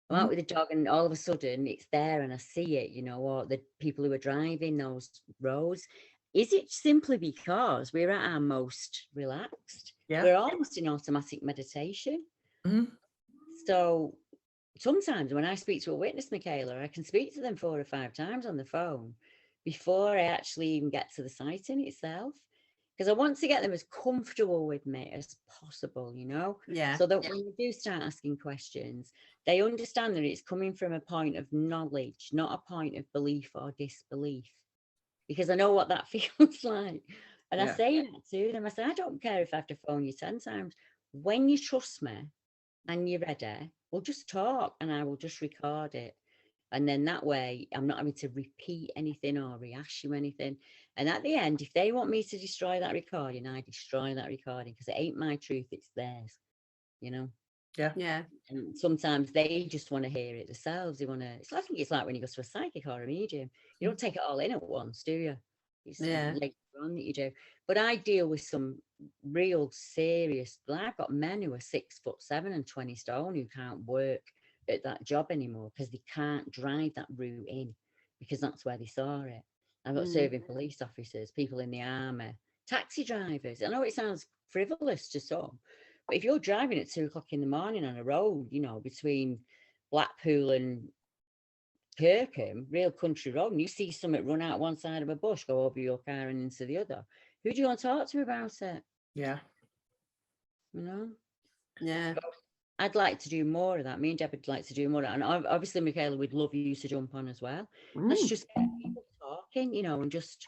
I'm out with a dog and all of a sudden it's there and I see it, or the people who are driving those roads. Is it simply because we're at our most relaxed? Yeah. We're almost in automatic meditation. So sometimes when I speak to a witness, Michaela, I can speak to them 4 or 5 times on the phone before I actually even get to the sighting itself. Because I want to get them as comfortable with me as possible, Yeah. So that when you do start asking questions, they understand that it's coming from a point of knowledge, not a point of belief or disbelief. Because I know what that feels like. And I say that to them. I say, I don't care if I have to phone you 10 times. When you trust me and you're ready, we'll just talk and I will just record it. And then that way, I'm not having to repeat anything or rehash you anything. And at the end, if they want me to destroy that recording, I destroy that recording because it ain't my truth, it's theirs, Yeah. Yeah. And sometimes they just want to hear it themselves. They want to, I think it's like when you go to a psychic or a medium, you don't take it all in at once, do you? It's later on that you do. But I deal with some real serious, I've got men who are 6'7" and 20 stone who can't work at that job anymore because they can't drive that route in because that's where they saw it. I've got serving police officers, people in the army, taxi drivers. I know it sounds frivolous to some, but if you're driving at 2 o'clock in the morning on a road, between Blackpool and Kirkham, real country road, and you see something run out one side of a bush, go over your car and into the other, who do you want to talk to about it? Yeah. Yeah. I'd like to do more of that. Me and Deb would like to do more of that. And obviously, Michaela, we'd love you to jump on as well. Let's just get people talking, and just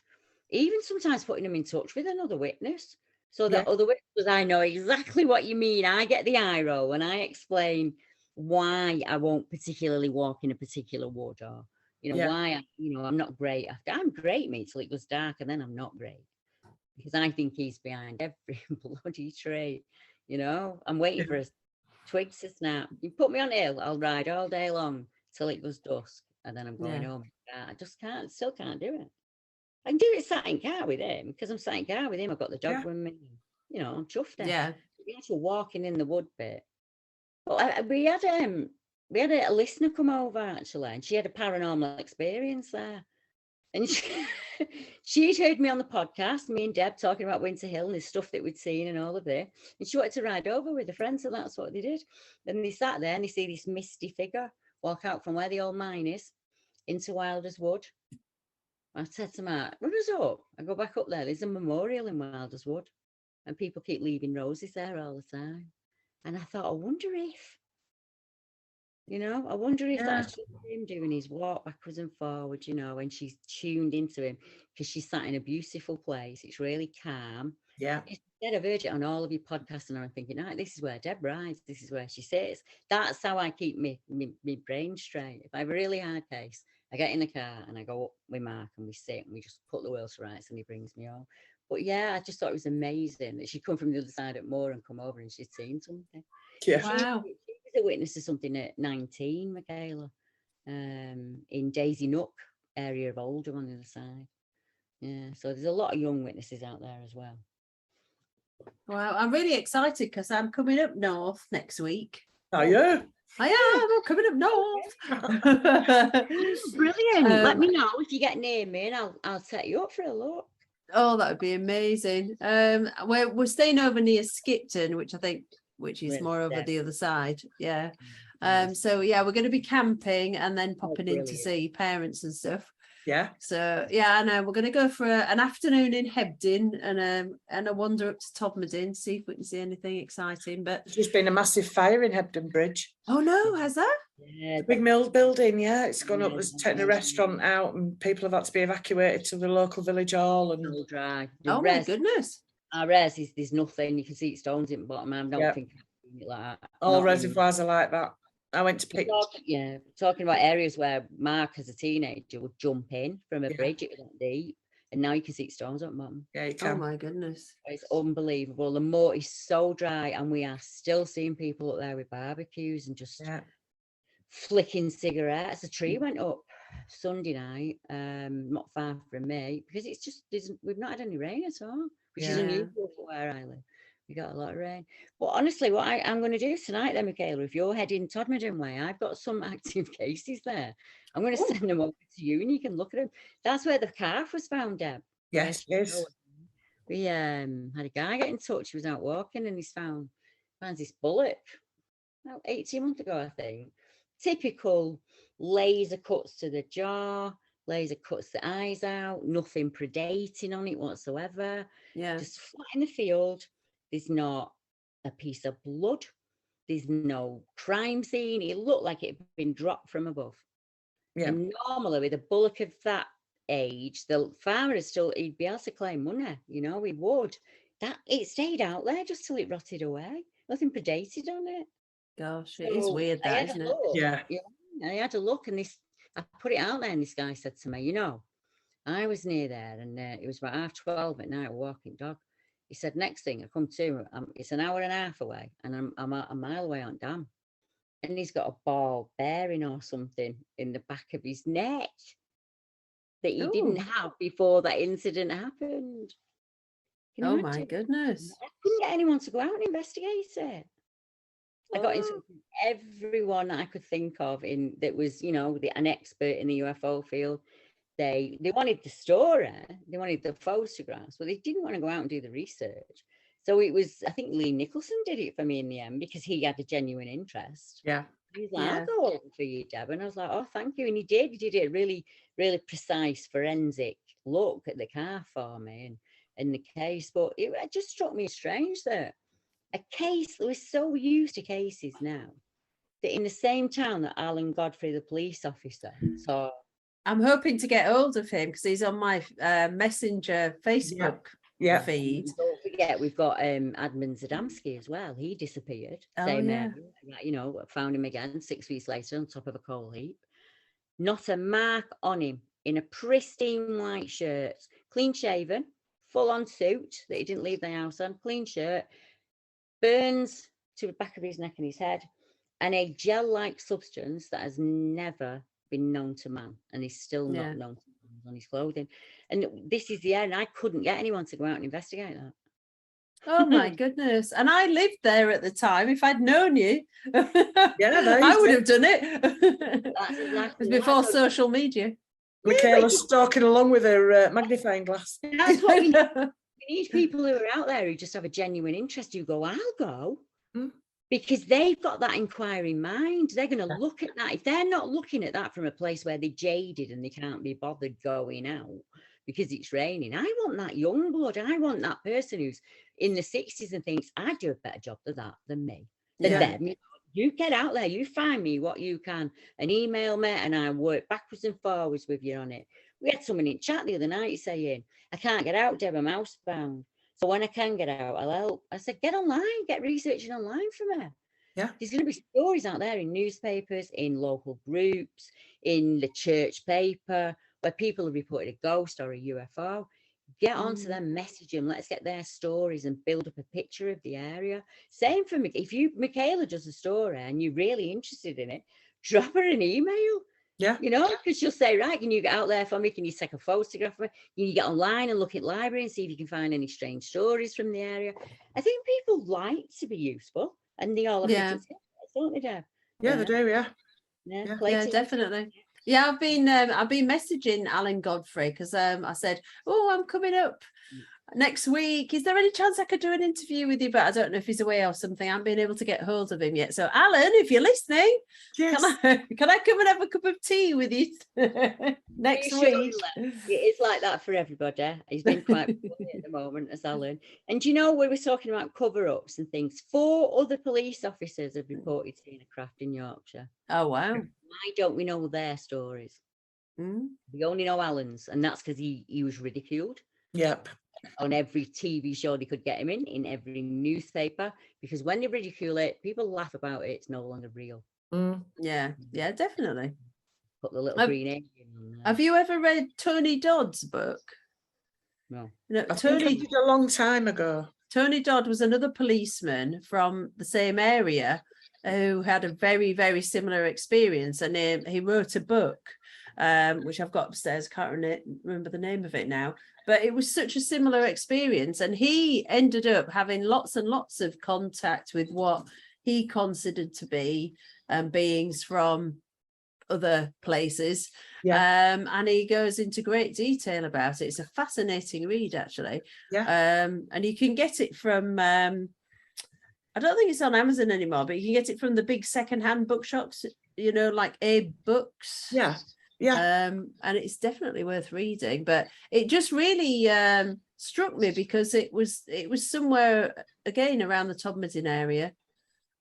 even sometimes putting them in touch with another witness. So that other witnesses, I know exactly what you mean. I get the eye roll and I explain why I won't particularly walk in a particular wood, or why I'm not great after. I'm great, mate, till it goes dark, and then I'm not great because I think he's behind every bloody tree. You know, I'm waiting for a twig to snap. You put me on hill, I'll ride all day long till it goes dusk, and then I'm going Yeah. home. I just can't, still can't do it. I can do it sat in car with him because I'm sat in car with him. I've got the dog Yeah. with me. You know, I'm chuffed. Yeah. The actual walking in the wood bit. But we had a listener come over actually, and she had a paranormal experience there. And she'd heard me on the podcast, me and Deb talking about Winter Hill and the stuff that we'd seen and all of this. And she wanted to ride over with a friend, so that's what they did. Then they sat there and they see this misty figure walk out from where the old mine is into Wilder's Wood. I said to Mark, run us up. I go back up there. There's a memorial in Wilder's Wood, and people keep leaving roses there all the time. And I thought, I wonder if that's just him doing his walk backwards and forwards, when she's tuned into him, because she's sat in a beautiful place. It's really calm. Yeah. Instead, I've heard it on all of your podcasts, and I'm thinking, this is where Deb rides. This is where she sits. That's how I keep my brain straight. If I have a really hard case, I get in the car and I go up with Mark and we sit and we just put the wheels to rights and he brings me home. But yeah, I just thought it was amazing that she'd come from the other side at Moor and come over and she'd seen something. Yeah. Wow. She was a witness to something at 19, Michaela, in Daisy Nook area of Oldham on the other side. Yeah, so there's a lot of young witnesses out there as well. Wow, I'm really excited because I'm coming up north next week. Are you? I am. I'm coming up north. Brilliant. Let me know if you get near me and I'll set you up for a look. Oh, that would be amazing. We're staying over near Skipton, which is Really more over Deb. the other side. Yeah. Really So yeah, we're going to be camping and then popping in to brilliant. see parents and stuff. Yeah. So yeah, I know we're going to go for an afternoon in Hebden and a wander up to Todmorden, see if we can see anything exciting. But There's just been a massive fire in Hebden Bridge. oh no, has that? Yeah, The big mill building, yeah, it's gone up. Yeah, There's taken a restaurant out and people have had to be evacuated to the local village hall. And so dry. Oh my goodness. Our res is there's nothing. You can see stones in the bottom. I don't Yeah. think I've seen it like that. all Not reservoirs are like that. I went to pick. Talking about areas where Mark as a teenager would jump in from a Yeah. bridge, it was that deep, and now you can see stones at the bottom. Yeah, you Oh can. my goodness. It's unbelievable. The moat is so dry, and we are still seeing people up there with barbecues and just Yeah. flicking cigarettes. A tree went up Sunday night, not far from me, because we've not had any rain at all, which is Yeah. unusual for where I live. We got a lot of rain. But honestly, what I'm going to do tonight then, Michaela, if you're heading Todmorden way, I've got some active cases there. I'm going to send them over to you and you can look at them. That's where the calf was found, Deb. Yes, yes. We had a guy get in touch. He was out walking and finds this bullet about 18 months ago, I think. Typical laser cuts to the jaw, laser cuts the eyes out, nothing predating on it whatsoever. Yeah. Just flat in the field. There's not a piece of blood. There's no crime scene. It looked like it had been dropped from above. Yeah. And normally with a bullock of that age, the farmer he'd be able to claim money, he would. That it stayed out there just till it rotted away. Nothing predated on it. Gosh, it is weird that, isn't it? Yeah. I had a look and I put it out there and this guy said to me, I was near there and it was about 12:30 at night, walking dog. He said, next thing I come to, it's an hour and a half away and I'm a mile away on dam. And he's got a ball bearing or something in the back of his neck that he didn't have before that incident happened. Oh my goodness. I couldn't get anyone to go out and investigate it. I got into everyone that I could think of that was, an expert in the UFO field. They wanted the story, they wanted the photographs, but they didn't want to go out and do the research. So it was, I think Lee Nicholson did it for me in the end because he had a genuine interest. Yeah. He was like, I'll go over for you, Deb. And I was like, oh, thank you. And he did it really, really precise forensic look at the car for me and the case. But it just struck me as strange that a case, we're so used to cases now, that in the same town that Alan Godfrey, the police officer, saw. I'm hoping to get hold of him because he's on my Messenger Facebook feed. Don't forget, we've got Admin Zadamski as well. He disappeared. Same area. Found him again 6 weeks later on top of a coal heap. Not a mark on him, in a pristine white shirt, clean shaven, full on suit that he didn't leave the house on, clean shirt. burns to the back of his neck and his head, and a gel-like substance that has never been known to man, and is still not known to man on his clothing. And this is the end. I couldn't get anyone to go out and investigate that. Oh my goodness. And I lived there at the time. If I'd known you, Yeah, I would have done it. That's exactly It was before right. social media. Michaela's stalking along with her magnifying glass. That's what we need. We need people who are out there who just have a genuine interest. You go, I'll go. Because they've got that inquiring mind. They're going to look at that. If they're not looking at that from a place where they're jaded and they can't be bothered going out because it's raining, I want that young blood. I want that person who's in the 60s and thinks, I do a better job of that than me, than them. You get out there, you find me what you can, and email me, and I work backwards and forwards with you on it. We had someone in chat the other night saying, I can't get out, Deb, I'm housebound. So when I can get out, I'll help. I said, get online, get researching online for me. Yeah. There's going to be stories out there in newspapers, in local groups, in the church paper, where people have reported a ghost or a UFO. Get onto them, message them. Let's get their stories and build up a picture of the area. Same for me. If Michaela does a story and you're really interested in it, drop her an email. Yeah. You know, because she'll say, right, can you get out there for me? Can you take a photograph of me? Can you get online and look at library and see if you can find any strange stories from the area? I think people like to be useful, and they all have to, don't they, Deb? Yeah, they do, yeah. Yeah, definitely. Yeah, I've been messaging Alan Godfrey because I said, oh, I'm coming up next week. Is there any chance I could do an interview with you? But I don't know if he's away or something. I haven't been able to get hold of him yet. So Alan, if you're listening, yes. can I come and have a cup of tea with you next week? It's like that for everybody. He's been quite funny at the moment, as Alan. And you know, we were talking about cover-ups and things. 4 other police officers have reported seeing a craft in Yorkshire. Oh, wow. Why don't we know their stories? We only know Alan's, and that's because he was ridiculed. Yep. On every TV show they could get him in every newspaper, because when they ridicule it, people laugh about it. It's no longer real. Yeah, definitely. Put the little green alien on there. Have you ever read Tony Dodd's book? No. I think I did a long time ago. Tony Dodd was another policeman from the same area who had a very, very similar experience, and he wrote a book, which I've got upstairs. Can't remember the name of it now, but it was such a similar experience, and he ended up having lots and lots of contact with what he considered to be beings from other places. And he goes into great detail about it. It's a fascinating read, actually. And you can get it from I don't think it's on Amazon anymore, but you can get it from the big secondhand bookshops, you know, like Abe Books. And it's definitely worth reading. But it just really struck me because it was somewhere again around the Todmorden area,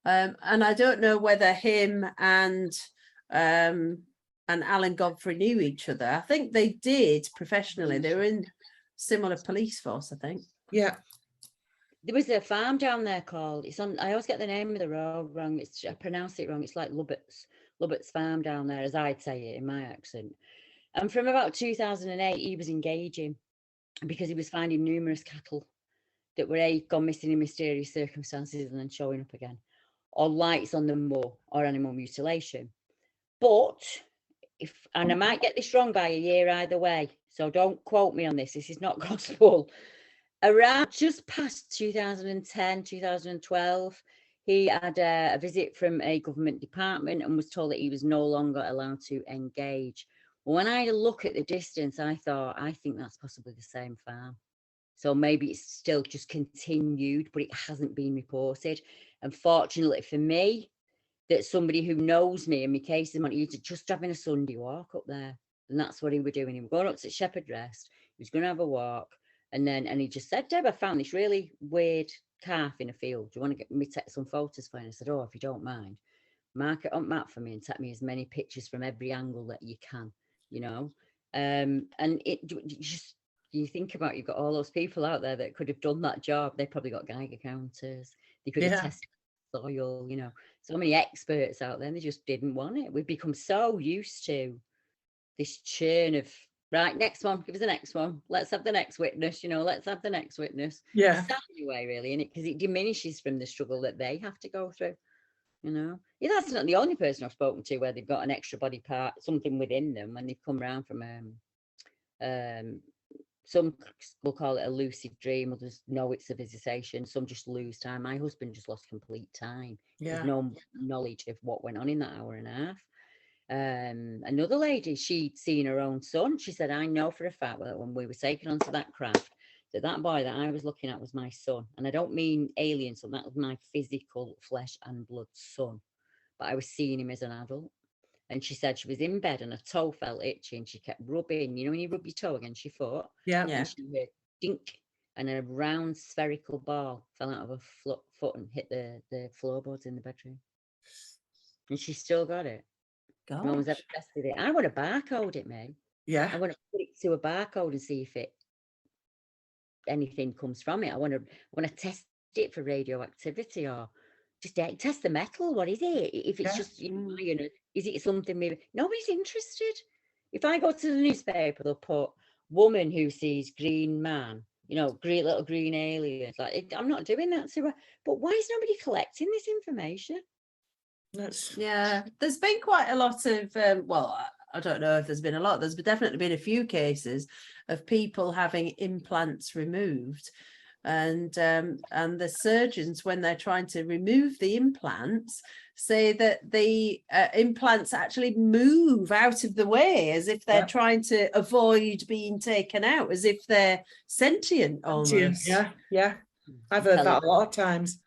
and I don't know whether him and Alan Godfrey knew each other. I think they did professionally. They were in similar police force, I think. There was a farm down there called, I always get the name of the road wrong. I pronounce it wrong. It's like Lubbock's Farm down there, as I'd say it in my accent. And from about 2008, he was engaging because he was finding numerous cattle that were gone missing in mysterious circumstances and then showing up again, or lights on the moor, or animal mutilation. But and I might get this wrong by a year either way, so don't quote me on this. This is not gospel. Around just past 2010, 2012, he had a visit from a government department and was told that he was no longer allowed to engage. When I had a look at the distance, I thought, I think that's possibly the same farm. So maybe it's still just continued, but it hasn't been reported. And fortunately for me, that somebody who knows me and my cases wanted you to just having a Sunday walk up there. And that's what he was doing. He was going up to Shepherd Rest. He was going to have a walk. And he just said, Deb, I found this really weird calf in a field. Do you want to get me take some photos for you? And I said, oh, if you don't mind, mark it on map for me and take me as many pictures from every angle that you can, you know. And you think about, you've got all those people out there that could have done that job. They probably got Geiger counters. They could have tested soil, you know. So many experts out there, and they just didn't want it. We've become so used to this churn of right, next one, give us the next one. Let's have the next witness, let's have the next witness. Yeah. It's that anyway, really, because it diminishes from the struggle that they have to go through. Yeah, that's not the only person I've spoken to where they've got an extra body part, something within them when they've come around from some will call it a lucid dream, others know it's a visitation, some just lose time. My husband just lost complete time. Yeah. There's no knowledge of what went on in that hour and a half. Another lady, she'd seen her own son. She said, I know for a fact that when we were taken onto that craft, that boy that I was looking at was my son. And I don't mean alien son, that was my physical flesh and blood son. But I was seeing him as an adult. And she said she was in bed and her toe felt itchy and she kept rubbing, when you rub your toe against your foot. Yeah. And she heard dink and a round spherical ball fell out of her foot and hit the floorboards in the bedroom. And she still got it. No one's ever tested it. I want to barcode it, mate. Yeah. I want to put it to a barcode and see if anything comes from it. I want to test it for radioactivity or just test the metal. What is it? If it's just iron, is it something maybe nobody's interested? If I go to the newspaper, they'll put woman who sees green man, green little green aliens. Like I'm not doing that to her. But why is nobody collecting this information? There's been quite a lot of I don't know if there's been a lot. There's definitely been a few cases of people having implants removed, and the surgeons, when they're trying to remove the implants, say that the implants actually move out of the way as if they're trying to avoid being taken out, as if they're sentient almost. Yeah. I've heard that a lot of times.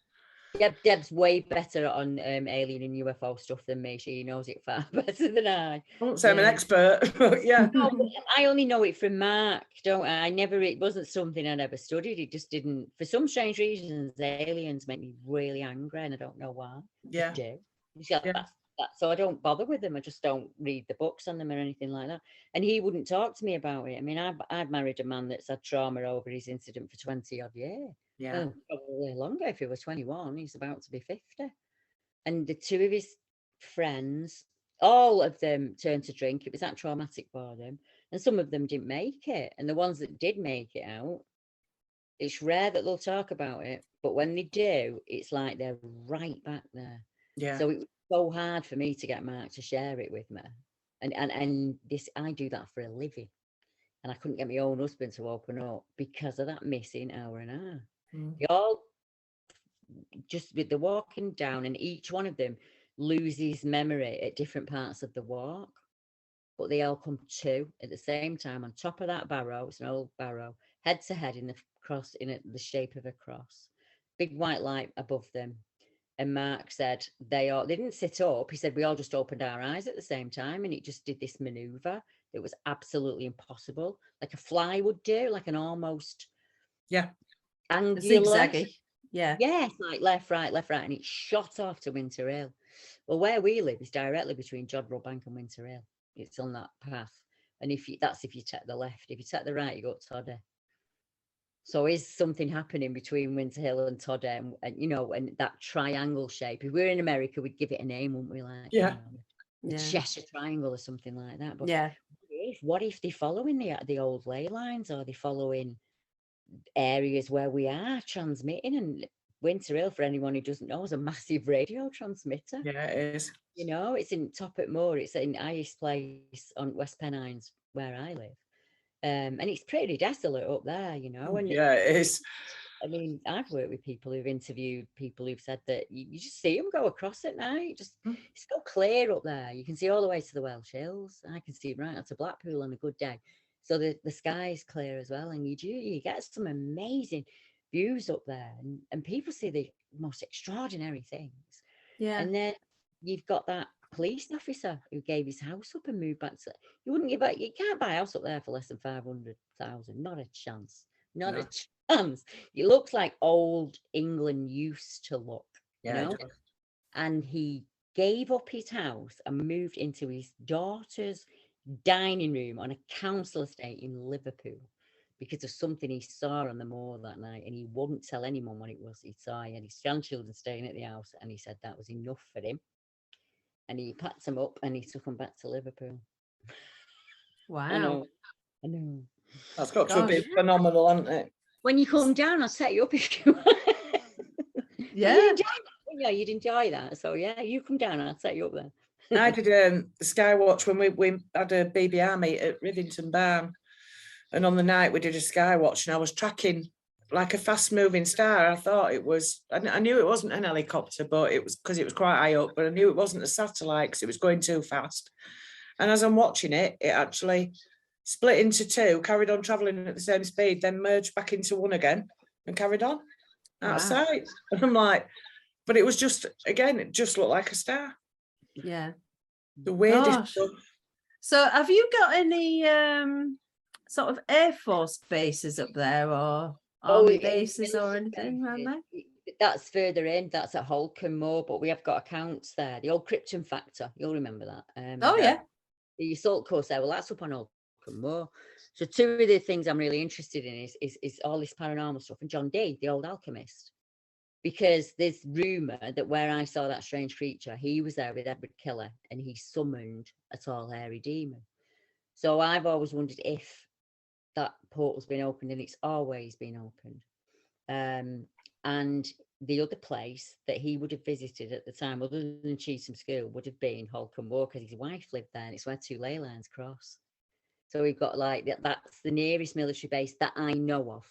Deb's way better on alien and UFO stuff than me. She knows it far better than I. I won't say I'm an expert, but yeah. No, but I only know it from Mark, don't I? It wasn't something I never studied. It just didn't, for some strange reasons, aliens make me really angry and I don't know why. Yeah. So I don't bother with them. I just don't read the books on them or anything like that. And he wouldn't talk to me about it. I mean, I'd married a man that's had trauma over his incident for 20 odd years. Yeah. Probably longer if he was 21. He's about to be 50. And the two of his friends, all of them turned to drink. It was that traumatic for them. And some of them didn't make it. And the ones that did make it out, it's rare that they'll talk about it. But when they do, it's like they're right back there. Yeah. So it was so hard for me to get Mark to share it with me. And this, I do that for a living. And I couldn't get my own husband to open up because of that missing hour and a half. They all just with the walking down, and each one of them loses memory at different parts of the walk, but they all come to at the same time on top of that barrow. It's an old barrow, head to head in the cross, in the shape of a cross, big white light above them. And Mark said they didn't sit up. He said we all just opened our eyes at the same time, and it just did this maneuver that was absolutely impossible, like a fly would do, like an almost angular zigzaggy. Yes, like left, right, and it shot off to Winter Hill. Well, where we live is directly between Jodrell Bank and Winter Hill. It's on that path. And if you take the left. If you take the right, you go to Toddy. So is something happening between Winter Hill and Toddy, and and that triangle shape? If we were in America, we'd give it a name, wouldn't we? Like the Cheshire Triangle or something like that. But what if they're following the old ley lines, or they're following areas where we are transmitting? And Winter Hill, for anyone who doesn't know, is a massive radio transmitter. Yeah, it is. It's in Toppet Moor. It's in highest place on West Pennines where I live. And it's pretty desolate up there, And it is. I mean, I've worked with people who've interviewed people who've said that you just see them go across at night. It's so clear up there. You can see all the way to the Welsh Hills. I can see right out to Blackpool on a good day. So the sky is clear as well. And you get some amazing views up there. And people see the most extraordinary things. Yeah. And then you've got that police officer who gave his house up and moved back to. You can't buy a house up there for less than 500,000. Not a chance. Not a chance. It looks like old England used to look. And he gave up his house and moved into his daughter's dining room on a council estate in Liverpool because of something he saw on the moor that night, and he wouldn't tell anyone what it was he saw. He had his grandchildren staying at the house, and he said that was enough for him. And he packed them up and he took them back to Liverpool. Wow. I know. That's got to be phenomenal, hasn't it? When you come down, I'll set you up if you want. Yeah. You'd enjoy that. So yeah, you come down and I'll set you up there. I did the Skywatch when we had a BBR meet at Rivington Barn, and on the night we did a Skywatch, and I was tracking like a fast-moving star. I thought it was, I knew it wasn't an helicopter, but it was because it was quite high up, but I knew it wasn't a satellite because it was going too fast. And as I'm watching it, it actually split into two, carried on travelling at the same speed, then merged back into one again and carried on outside. And I'm like, but it was just, again, it just looked like a star. Yeah. The weirdest stuff. So have you got any sort of Air Force bases up there, or army bases or anything around there? That's further in, that's at Holcombe Moor, but we have got accounts there. The old Krypton Factor, you'll remember that. Yeah. The assault course there, well, that's up on Holcombe Moor. So two of the things I'm really interested in is all this paranormal stuff, and John Dee, the old alchemist. Because there's rumour that where I saw that strange creature, he was there with Edward Killer and he summoned a tall, hairy demon. So I've always wondered if that portal's been opened, and it's always been opened. And the other place that he would have visited at the time, other than Cheetham School, would have been Holcombe Moor, because his wife lived there, and it's where two ley lines cross. So we've got like that's the nearest military base that I know of.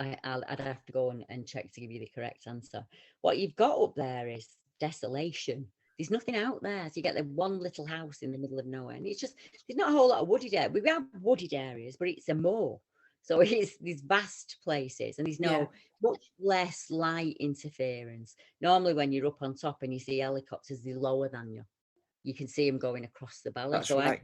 I'd have to go and check to give you the correct answer. What you've got up there is desolation. There's nothing out there. So you get the one little house in the middle of nowhere. And it's just, there's not a whole lot of wooded area. We have wooded areas, but it's a moor. So it's these vast places, and there's much less light interference. Normally when you're up on top and you see helicopters, they're lower than you. You can see them going across the valley. So right.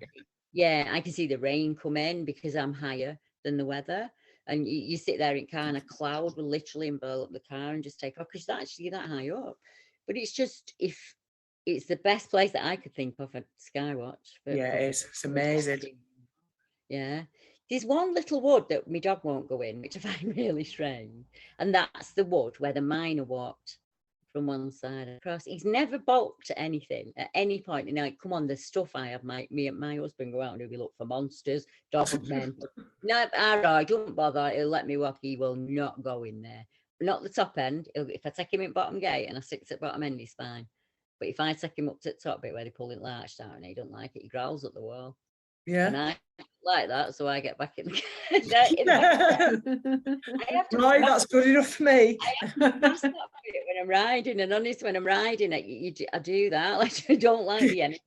I can see the rain come in because I'm higher than the weather. And you sit there in kind of cloud will literally envelop the car and just take off, because it's actually that high up. But it's just, if it's the best place that I could think of at Skywatch. It's amazing. Yeah. There's one little wood that my dog won't go in, which I find really strange. And that's the wood where the miner walked from one side across. He's never balked at anything at any point. And like, come on, the stuff I have, me and my husband go out and we look for monsters, dog men. No, all right, don't bother. He'll let me walk. He will not go in there. Not the top end. If I take him in bottom gate and I stick at bottom end, he's fine. But if I take him up to the top bit where they pull it latch down and he don't like it, he growls at the wall. Yeah. And I like that, so I get back in the Right, that's good enough for me. I have to when I'm riding, and honestly, when I'm riding, I do that. Like, I don't like the energy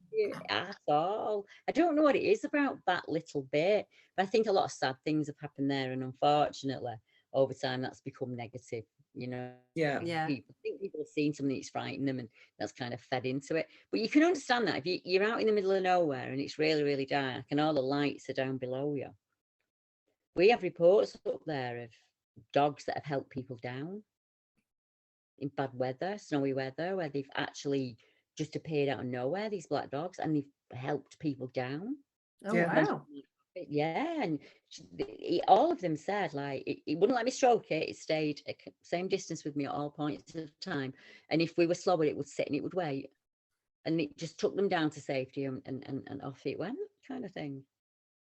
at all. I don't know what it is about that little bit, but I think a lot of sad things have happened there, and unfortunately, over time, that's become negative. You know, people have seen something that's frightened them, and that's kind of fed into it. But you can understand that if you're out in the middle of nowhere and it's really, really dark and all the lights are down below you. We have reports up there of dogs that have helped people down in bad weather, snowy weather, where they've actually just appeared out of nowhere, these black dogs, and they've helped people down. Oh, wow. Yeah, and all of them said, like, it wouldn't let me stroke it. It stayed at the same distance with me at all points of time. And if we were slower, it would sit and it would wait. And it just took them down to safety, and off it went, kind of thing.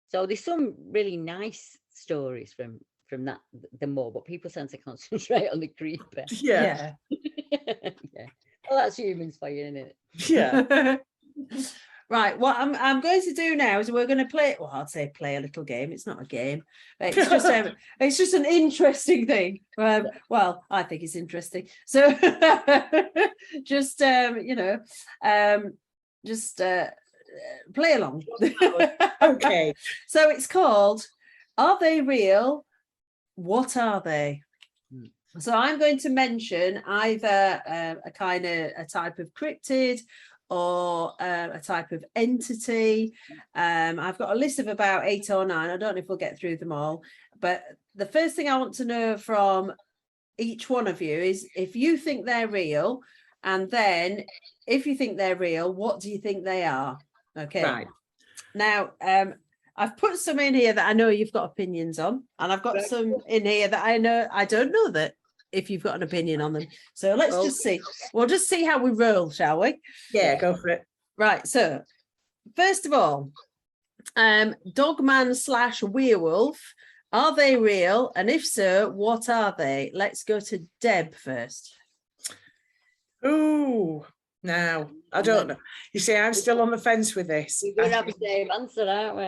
So there's some really nice stories from that, the moor, but people tend to concentrate on the creeper. Yeah. Yeah. Well, that's humans for you, isn't it? Yeah. Right, what I'm going to do now is we're going to play. Well, I'd say play a little game. It's not a game. It's just an interesting thing. Well, I think it's interesting. So just play along. Okay. So it's called "Are They Real? What Are They?" So I'm going to mention either a type of cryptid or a type of entity. I've got a list of about 8 or 9. I don't know if we'll get through them all, but the first thing I want to know from each one of you is if you think they're real, and then if you think they're real, what do you think they are? Okay. Right. Now, I've put some in here that I know you've got opinions on, and I've got some in here that I don't know that if you've got an opinion on them. So let's just see. We'll just see how we roll, shall we? Yeah, go for it. Right. So first of all, Dogman / werewolf. Are they real? And if so, what are they? Let's go to Deb first. Ooh, now I don't know. You see, I'm still on the fence with this. We're going to have the same answer, aren't we?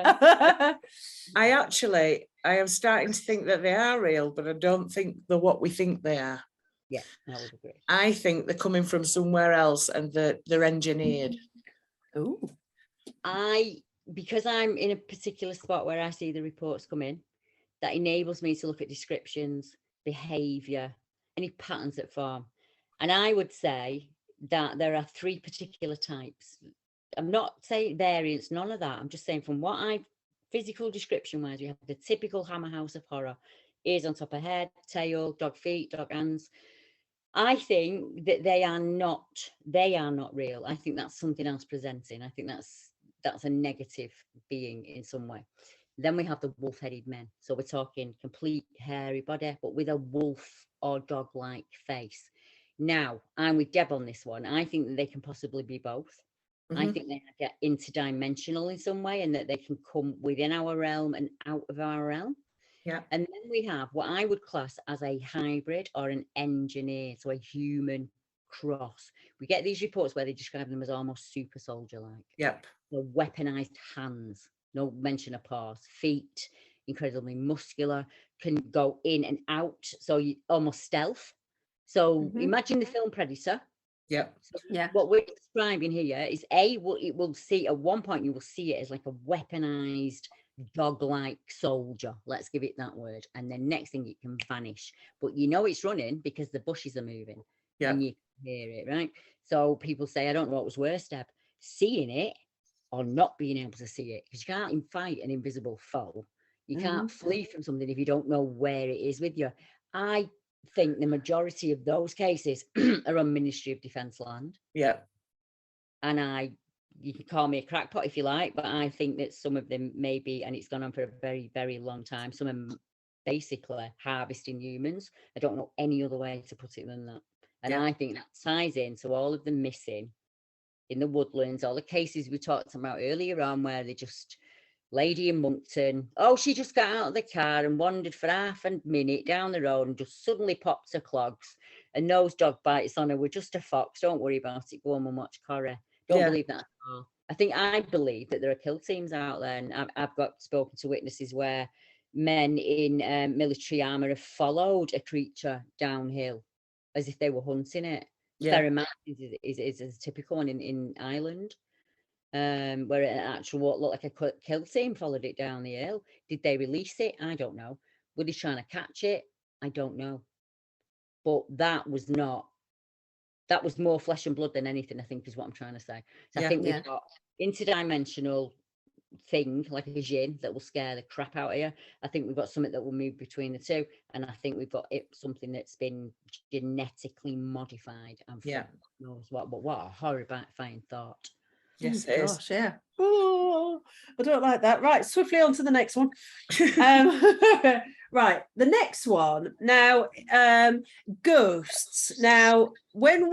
I am starting to think that they are real, but I don't think they're what we think they are. Yeah, I would agree. I think they're coming from somewhere else and they're engineered. Ooh. Because I'm in a particular spot where I see the reports come in, that enables me to look at descriptions, behaviour, any patterns that form. And I would say that there are 3 particular types. I'm not saying variants, none of that. I'm just saying from what physical description wise, we have the typical Hammer House of Horror, ears on top of head, tail, dog feet, dog hands. I think that they are not real. I think that's something else presenting. I think that's a negative being in some way. Then we have the wolf-headed men. So we're talking complete hairy body, but with a wolf or dog-like face. Now, I'm with Deb on this one. I think that they can possibly be both. I think they get interdimensional in some way, and that they can come within our realm and out of our realm. Yeah. And then we have what I would class as a hybrid or an engineer, so a human cross. We get these reports where they describe them as almost super soldier-like. Yep. The weaponized hands, no mention of paws, feet, incredibly muscular, can go in and out, so you almost stealth. So imagine the film Predator. Yep. So what we're describing here is it will see at one point, you will see it as like a weaponized dog-like soldier, let's give it that word, and then next thing it can vanish, but you know it's running because the bushes are moving and you can hear it, right? So people say, I don't know what was worse, Deb, seeing it or not being able to see it, because you can't fight an invisible foe. You can't flee from something if you don't know where it is with you. I think the majority of those cases are on Ministry of Defence land. Yeah. And you can call me a crackpot if you like, but I think that some of them may be, and it's gone on for a very, very long time, some of them basically harvesting humans. I don't know any other way to put it than that. And I think that ties into all of the missing in the woodlands, all the cases we talked about earlier on, where they just, lady in Moncton, she just got out of the car and wandered for half a minute down the road and just suddenly popped her clogs, and those dog bites on her were just a fox. Don't worry about it. Go home and watch Corrie. Don't believe that at all. I believe that there are kill teams out there, and I've got spoken to witnesses where men in military armour have followed a creature downhill as if they were hunting it. Ferryman is a typical one in Ireland, where an actual what looked like a kill team followed it down the hill. Did they release it? I don't know. Were they trying to catch it? I don't know. But that was more flesh and blood than anything, I think, is what I'm trying to say. So I think we've got interdimensional thing, like a djinn, that will scare the crap out of you. I think we've got something that will move between the two. And I think we've got something that's been genetically modified. And knows what, but what a horrifying thought. Yes, it is. Gosh, yeah. Oh, I don't like that. Right, swiftly on to the next one. Right, the next one. Now, ghosts. Now, when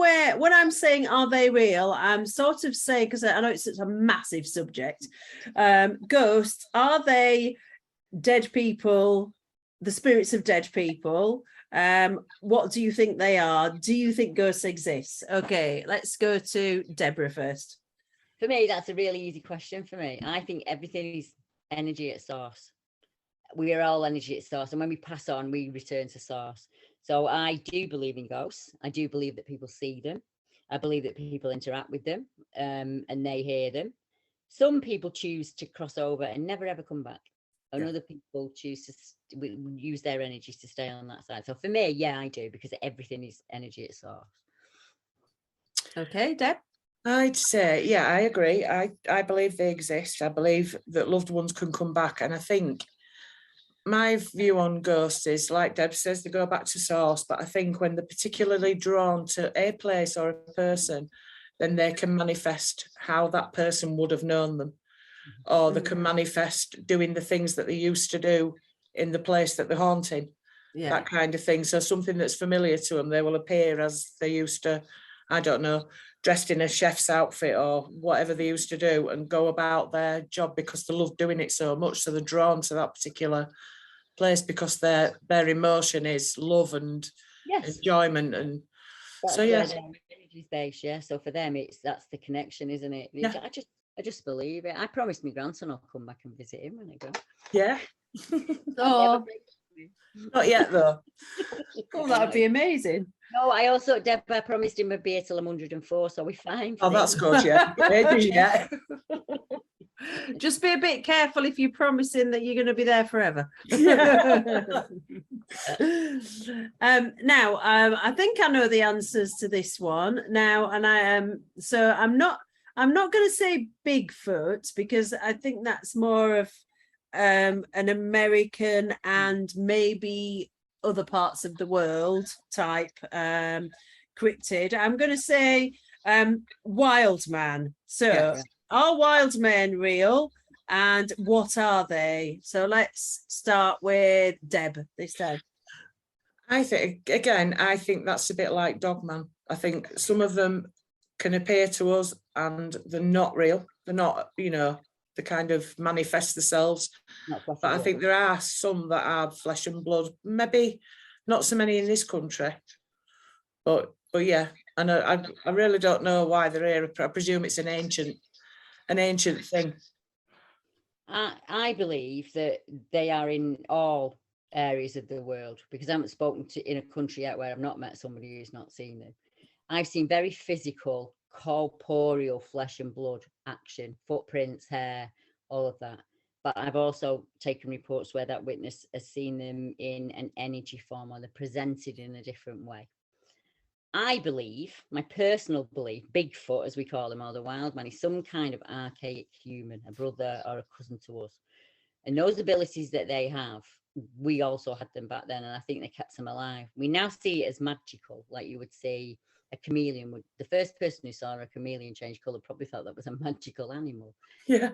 I'm saying are they real, I'm sort of saying, because I know it's such a massive subject. Ghosts, are they dead people, the spirits of dead people? What do you think they are? Do you think ghosts exist? Okay, let's go to Deborah first. For me, that's a really easy question for me. I think everything is energy at source. We are all energy at source. And when we pass on, we return to source. So I do believe in ghosts. I do believe that people see them. I believe that people interact with them, and they hear them. Some people choose to cross over and never, ever come back. And other people choose to use their energies to stay on that side. So for me, yeah, I do, because everything is energy at source. Okay, Deb? I'd say, yeah, I agree. I believe they exist. I believe that loved ones can come back. And I think my view on ghosts is, like Deb says, they go back to source. But I think when they're particularly drawn to a place or a person, then they can manifest how that person would have known them. Or they can manifest doing the things that they used to do in the place that they're haunting. That kind of thing. So something that's familiar to them, they will appear as they used to, I don't know, dressed in a chef's outfit or whatever they used to do and go about their job because they love doing it so much. So they're drawn to that particular place because their emotion is love and enjoyment. And that's so, yeah. their energy space, yeah. So for them, that's the connection, isn't it? Yeah. I just believe it. I promised my grandson I'll come back and visit him when I go. Yeah. Oh, not yet though. Oh, that'd be amazing. No, I also, Deb, I promised him I'd be here till I'm 104, so we're fine. Oh, that's good, yeah. Yeah. Just be a bit careful if you're promising that you're going to be there forever. Now, I think I know the answers to this one now, and I am so I'm not going to say Bigfoot because I think that's more of an American and maybe other parts of the world type cryptid. I'm going to say wild man. So are wild men real, and what are they? So let's start with Deb this time. I think that's a bit like Dogman. I think some of them can appear to us and they're not real. They're not, they kind of manifest themselves. But I think there are some that are flesh and blood. Maybe not so many in this country, but yeah. And I really don't know why they're here. I presume it's an ancient thing. I believe that they are in all areas of the world because I haven't spoken to in a country yet where I've not met somebody who's not seen them. I've seen very physical, corporeal flesh and blood action, footprints, hair, all of that. But I've also taken reports where that witness has seen them in an energy form or they're presented in a different way. I believe, my personal belief, Bigfoot, as we call him, or the wild man, is some kind of archaic human, a brother or a cousin to us. And those abilities that they have, we also had them back then, and I think they kept them alive. We now see it as magical, like you would see a chameleon would. The first person who saw a chameleon change colour probably thought that was a magical animal. Yeah.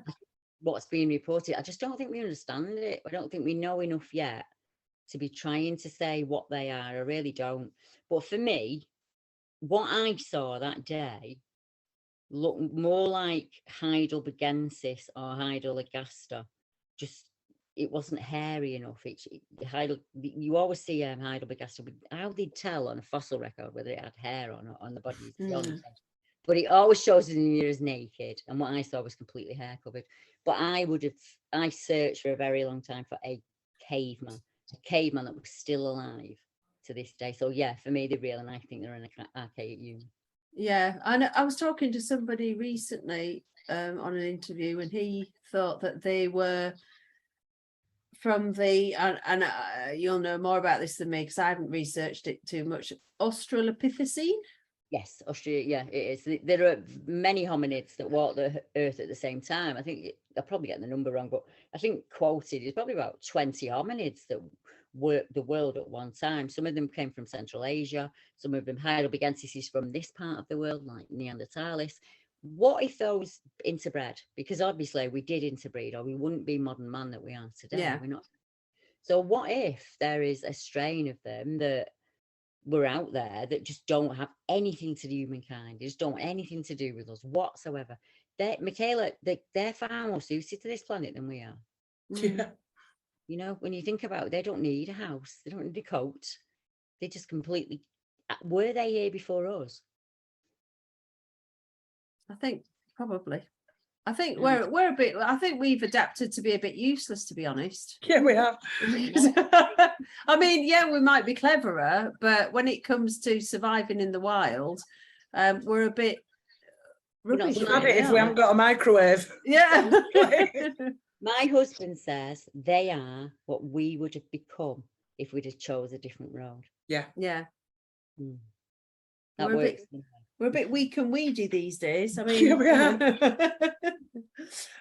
What's being reported, I just don't think we understand it. I don't think we know enough yet to be trying to say what they are. I really don't. But for me, what I saw that day looked more like Heidelbergensis or Heidelbergaster. Just, it wasn't hairy enough. You always see Heidelbergaster. How they tell on a fossil record whether it had hair or not on the body. But it always shows it in you as naked. And what I saw was completely hair covered. But I searched for a very long time for a caveman that was still alive to this day. So yeah, for me they're real, and I think they're an archaic human. Yeah, I was talking to somebody recently on an interview, and he thought that they were from the and you'll know more about this than me because I haven't researched it too much. Australopithecine. Yes, Australia. Yeah, it is. There are many hominids that walk the earth at the same time. I think I'll probably get the number wrong, but I think quoted is probably about 20 hominids that worked the world at one time. Some of them came from Central Asia. Some of them Heidelbergensis is from this part of the world, like Neanderthalis. What if those interbred? Because obviously we did interbreed, or we wouldn't be modern man that we are today. Yeah. We're not. So what if there is a strain of them that were out there that just don't have anything to do with humankind? They just don't want anything to do with us whatsoever. Michaela, they're far more suited to this planet than we are. Yeah. You know, when you think about it, they don't need a house. They don't need a coat. They just completely... Were they here before us? I think probably. I think we're a bit... I think we've adapted to be a bit useless, to be honest. Yeah, we have. I mean, yeah, we might be cleverer, but when it comes to surviving in the wild, we're a bit rubbish. We'll have it if we haven't got a microwave. Yeah. My husband says they are what we would have become if we'd have chose a different road. Yeah. Yeah. That works. We're a bit weak and weedy these days. I mean, yeah, we are.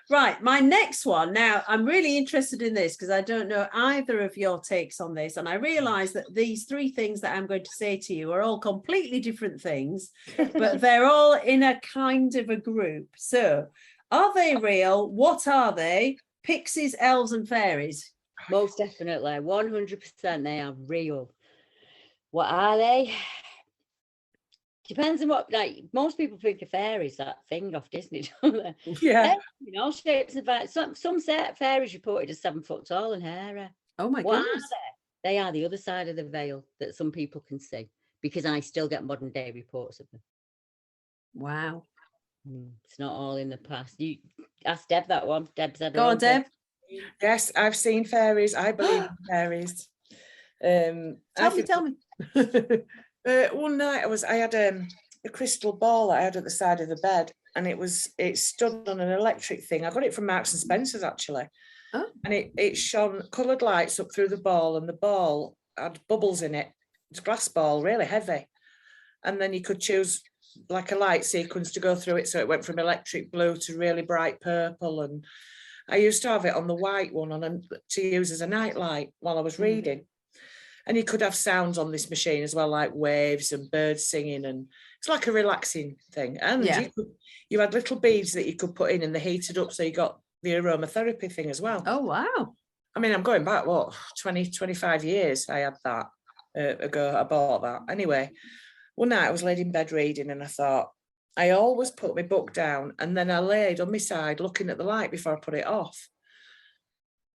Right, my next one. Now, I'm really interested in this because I don't know either of your takes on this. And I realise that these three things that I'm going to say to you are all completely different things, but they're all in a kind of a group. So, are they real? What are they? Pixies, elves and fairies? Most definitely. 100% they are real. What are they? Depends on what, like, most people think of fairies, that thing off Disney, don't they? Yeah. You know, shapes and fairies. Some fairies reported as 7 foot tall and hairy. Oh my What are goodness. they? They are the other side of the veil that some people can see, because I still get modern day reports of them. Wow. It's not all in the past. You ask Deb that one. Deb's had her Go on, own Deb. Yes, I've seen fairies. I believe in fairies. Tell me. One night I had a crystal ball that I had at the side of the bed, and it stood on an electric thing. I got it from Marks and Spencer's actually. Oh. And it shone coloured lights up through the ball, and the ball had bubbles in it. It's a glass ball, really heavy. And then you could choose like a light sequence to go through it. So it went from electric blue to really bright purple. And I used to have it on the white one to use as a night light while I was reading. And you could have sounds on this machine as well, like waves and birds singing. And it's like a relaxing thing. And you had little beads that you could put in and they heated up. So you got the aromatherapy thing as well. Oh, wow. I mean, I'm going back, 25 years I had that ago. I bought that. Anyway, one night I was laid in bed reading and I thought, I always put my book down and then I laid on my side looking at the light before I put it off.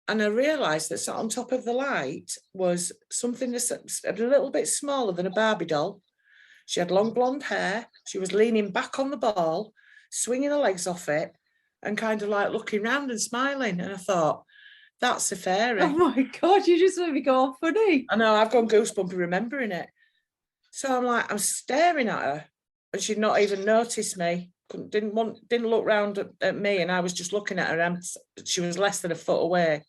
And I realised that sat on top of the light was something that's a little bit smaller than a Barbie doll. She had long blonde hair. She was leaning back on the ball, swinging her legs off it and kind of like looking round and smiling. And I thought, that's a fairy. Oh my God, you just made me go all funny. I know, I've gone goosebumpy remembering it. So I'm staring at her and she'd not even noticed me. Didn't look round at me, and I was just looking at her and she was less than a foot away.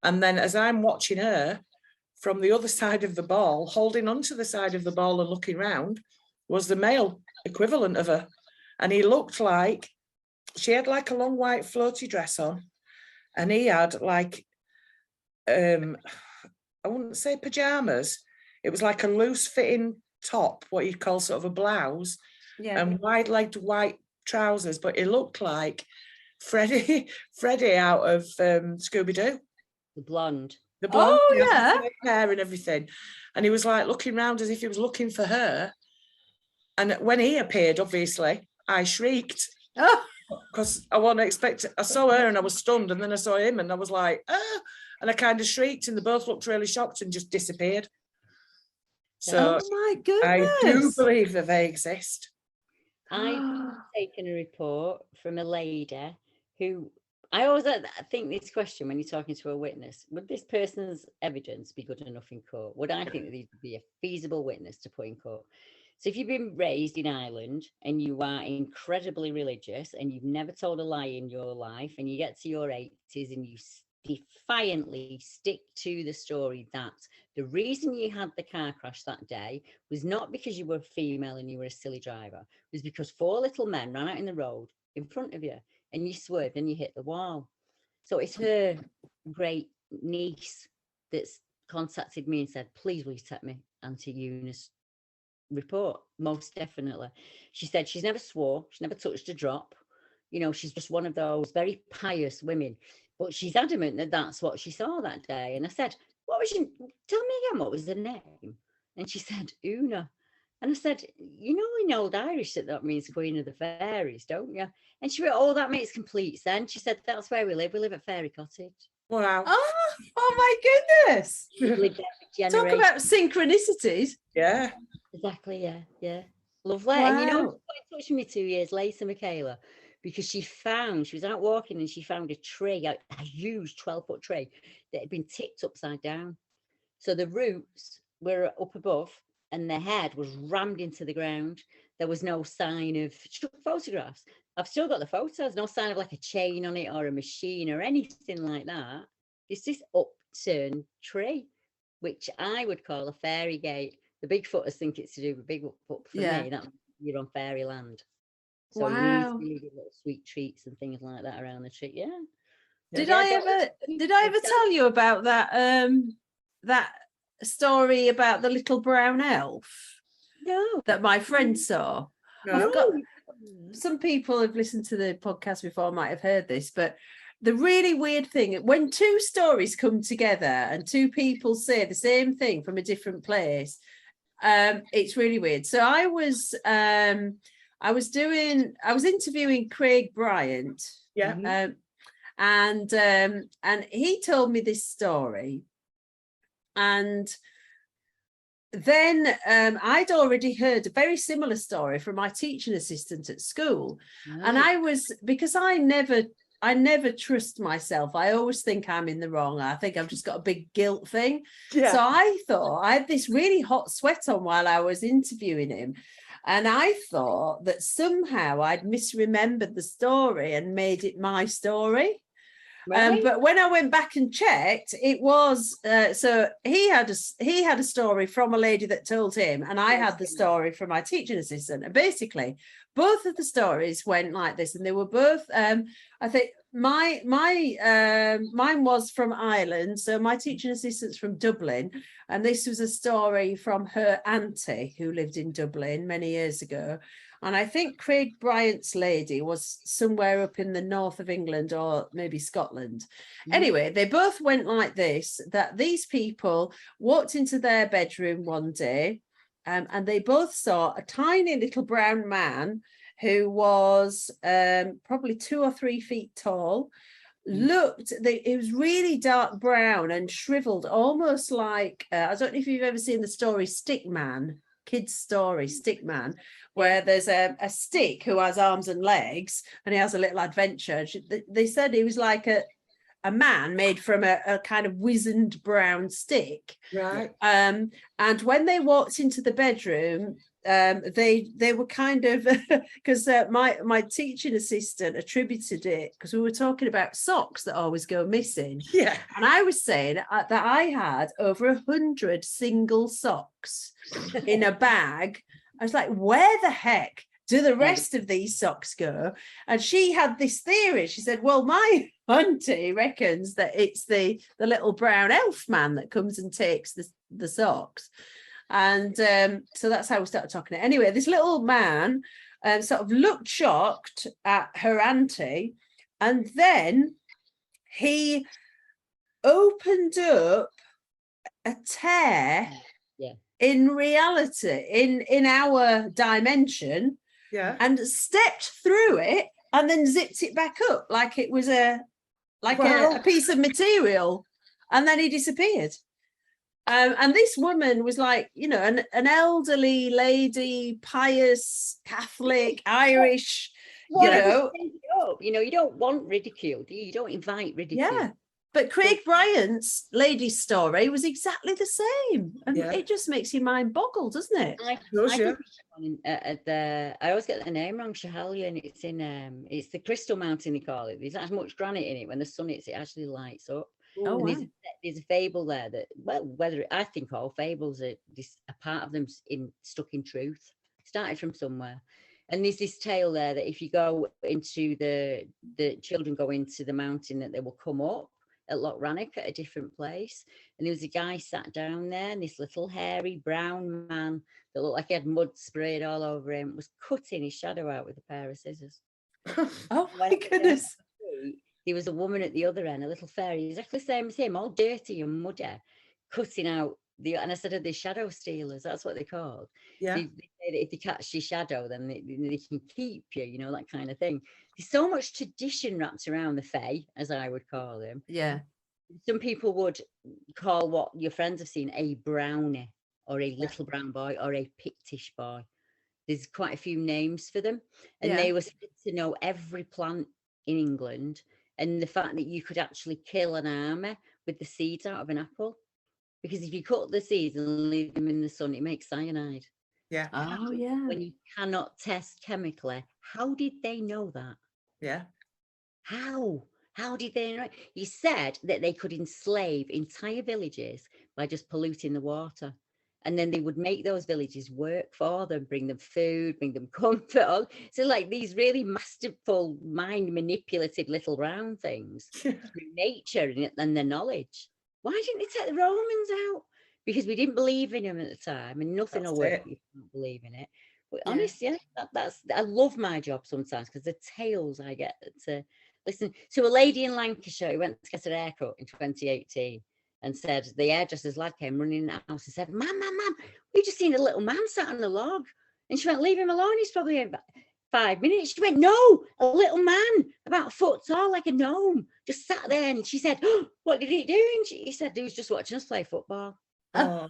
And then as I'm watching her from the other side of the ball, holding onto the side of the ball and looking round, was the male equivalent of her. And he looked like, she had like a long white floaty dress on, and he had like, I wouldn't say pajamas. It was like a loose fitting top, what you'd call sort of a blouse, and wide-legged white trousers. But it looked like Freddie out of Scooby-Doo. The blonde. Oh, yeah. Hair and everything. And he was like looking round as if he was looking for her. And when he appeared, obviously, I shrieked. Oh. Because I wasn't expecting, I saw her and I was stunned, and then I saw him and I was like, ah, and I kind of shrieked, and they both looked really shocked and just disappeared. So oh my goodness. I do believe that they exist. I've taken a report from a lady who, I always think this question when you're talking to a witness, would this person's evidence be good enough in court? Would I think that they'd be a feasible witness to put in court? So if you've been raised in Ireland and you are incredibly religious and you've never told a lie in your life, and you get to your 80s and you defiantly stick to the story that the reason you had the car crash that day was not because you were female and you were a silly driver, it was because 4 little men ran out in the road in front of you and you swerved and you hit the wall. So it's her great niece that's contacted me and said, please will you take me Auntie Eunice report? Most definitely. She said she's never swore, she's never touched a drop, you know, she's just one of those very pious women, but she's adamant that that's what she saw that day. And I said, what was your, tell me again, what was the name? And she said Una. And I said, you know in Old Irish that means Queen of the Fairies, don't you? And she went, oh, that makes complete sense. She said, that's where we live at Fairy Cottage. Wow. Oh my goodness. Talk about synchronicities. Yeah. Exactly, yeah. Lovely. Wow. And you know, she got in touch with me 2 years later, Michaela, because she was out walking and she found a tree, a huge 12-foot tree that had been tipped upside down. So the roots were up above and the head was rammed into the ground. There was no sign of, she took photographs. I've still got the photos, no sign of like a chain on it or a machine or anything like that. It's this upturned tree, which I would call a fairy gate. The Bigfooters think it's to do with Bigfoot. For me, that you're on fairy land. So you need little sweet treats and things like that around the tree. Yeah. Did I ever tell you about that that story about the little brown elf? No. That my friend saw. No. Some people have listened to the podcast before might have heard this, but the really weird thing, when 2 stories come together and 2 people say the same thing from a different place, It's really weird. So I was interviewing Craig Bryant. Yeah. And he told me this story, and then I'd already heard a very similar story from my teaching assistant at school. And because I never trust myself. I always think I'm in the wrong. I think I've just got a big guilt thing. Yeah. So I thought I had this really hot sweat on while I was interviewing him. And I thought that somehow I'd misremembered the story and made it my story. Right. But when I went back and checked, it was so he had a story from a lady that told him, and I had the story from my teaching assistant. And basically, both of the stories went like this, and they were both. I think mine was from Ireland, so my teaching assistant's from Dublin, and this was a story from her auntie who lived in Dublin many years ago. And I think Craig Bryant's lady was somewhere up in the north of England or maybe Scotland. Anyway, they both went like this, that these people walked into their bedroom one day, and they both saw a tiny little brown man who was probably 2 or 3 feet tall. It was really dark brown and shriveled, almost like, I don't know if you've ever seen the story Stick Man, kids story Stick Man, where there's a stick who has arms and legs and he has a little adventure. They said he was like a man made from a kind of wizened brown stick. Right. And when they walked into the bedroom, they were kind of, because my teaching assistant attributed it, because we were talking about socks that always go missing. Yeah. And I was saying that I had over 100 single socks in a bag. I was like, where the heck do the rest of these socks go? And she had this theory. She said, well, my auntie reckons that it's the little brown elf man that comes and takes the socks. And so that's how we started talking. Anyway, this little man sort of looked shocked at her auntie, and then he opened up a tear in reality, in our dimension, and stepped through it and then zipped it back up like it was a piece of material, and then he disappeared. And this woman was like, an elderly lady, pious, Catholic, Irish, You don't want ridicule, do you? You don't invite ridicule. Yeah. But Craig Bryant's lady's story was exactly the same. And it just makes your mind boggle, doesn't it? I always get the name wrong, Shahalia, and it's the Crystal Mountain, they call it. There's not as much granite in it. When the sun hits, it actually lights up. Oh, and wow. there's a fable there that, whether I think all fables are a part of them stuck in truth, started from somewhere. And there's this tale there that if you go into the children go into the mountain, that they will come up at Loch Rannoch at a different place. And there was a guy sat down there, and this little hairy brown man that looked like he had mud sprayed all over him was cutting his shadow out with a pair of scissors. Oh my goodness. There was a woman at the other end, a little fairy, exactly the same as him, all dirty and muddy, cutting out and I said, are they shadow stealers? That's what they're called. Yeah. They say that if they catch your shadow, then they can keep you, that kind of thing. There's so much tradition wrapped around the fae, as I would call them. Yeah. Some people would call what your friends have seen a brownie, or a little brown boy, or a Pictish boy. There's quite a few names for them. And they were said to know every plant in England. And the fact that you could actually kill an army with the seeds out of an apple, because if you cut the seeds and leave them in the sun, it makes cyanide. Yeah. Oh, yeah. When you cannot test chemically, how did they know that? Yeah. How did they know? He said that they could enslave entire villages by just polluting the water. And then they would make those villages work for them, bring them food, bring them comfort. So like these really masterful, mind manipulative little brown things through nature and their knowledge. Why didn't they take the Romans out? Because we didn't believe in them at the time, and nothing will work if you don't believe in it. But honestly, I love my job sometimes, because the tales I get to listen to. A lady in Lancashire who went to get her haircut in 2018. and said the hairdresser's lad came running in the house and said, Mum, we just seen a little man sat on the log. And she went, leave him alone. He's probably about 5 minutes. She went, no, a little man about a foot tall, like a gnome, just sat there. And she said, oh, what did he do? And he said he was just watching us play football. Oh,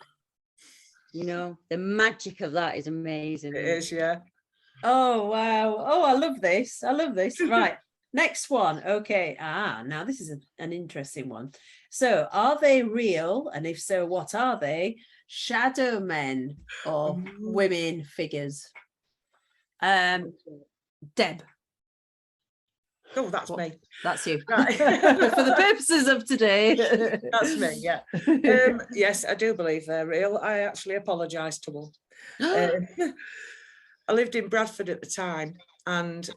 You know, the magic of that is amazing. it is, yeah. Oh, wow. Oh, I love this. Right. Next one. Okay. Now this is an interesting one. So, are they real? And if so, what are they? Shadow men or women figures? Deb. Oh, that's me. That's you. Right. For the purposes of today. That's me, yeah. Yes, I do believe they're real. I actually apologise to them. I lived in Bradford at the time, and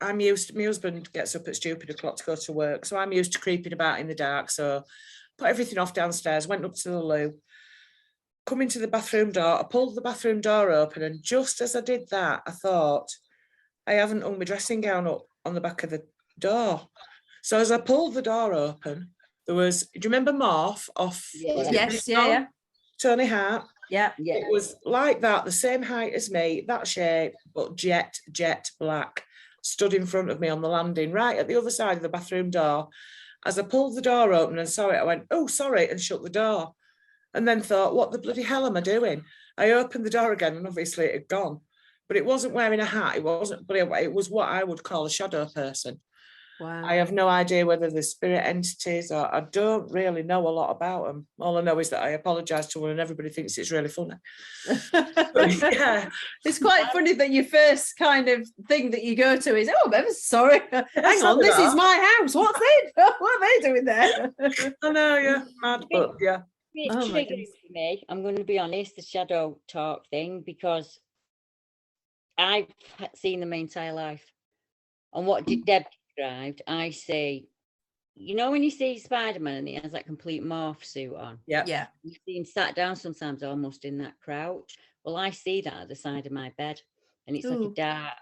I'm used to, my husband gets up at stupid o'clock to go to work, so I'm used to creeping about in the dark. So put everything off downstairs, went up to the loo, come into the bathroom door, I pulled the bathroom door open, and just as I did that, I thought, I haven't hung my dressing gown up on the back of the door. So as I pulled the door open, there was, do you remember Morph off? Yes, yeah. Tony Hart. Yeah. It was like that, the same height as me, that shape, but jet black, stood in front of me on the landing, right at the other side of the bathroom door. As I pulled the door open and saw it, I went, oh, sorry, and shut the door. And then thought, what the bloody hell am I doing? I opened the door again, and obviously it had gone. But it wasn't wearing a hat, it wasn't, but it was what I would call a shadow person. Wow. I have no idea whether they're spirit entities, or I don't really know a lot about them. All I know is that I apologise to them and everybody thinks it's really funny. Yeah. It's quite funny that your first kind of thing that you go to is, oh, I'm ever sorry. Hang on, this is my house. What are they doing there? I know, yeah, mad, but yeah. It's triggering for me. I'm going to be honest, the shadow talk thing, because I've seen them my entire life. And what did Deb described, I see, you know, when you see Spider-Man and he has that complete morph suit on. Yeah. You see him sat down sometimes almost in that crouch. Well, I see that at the side of my bed, and it's like a dark,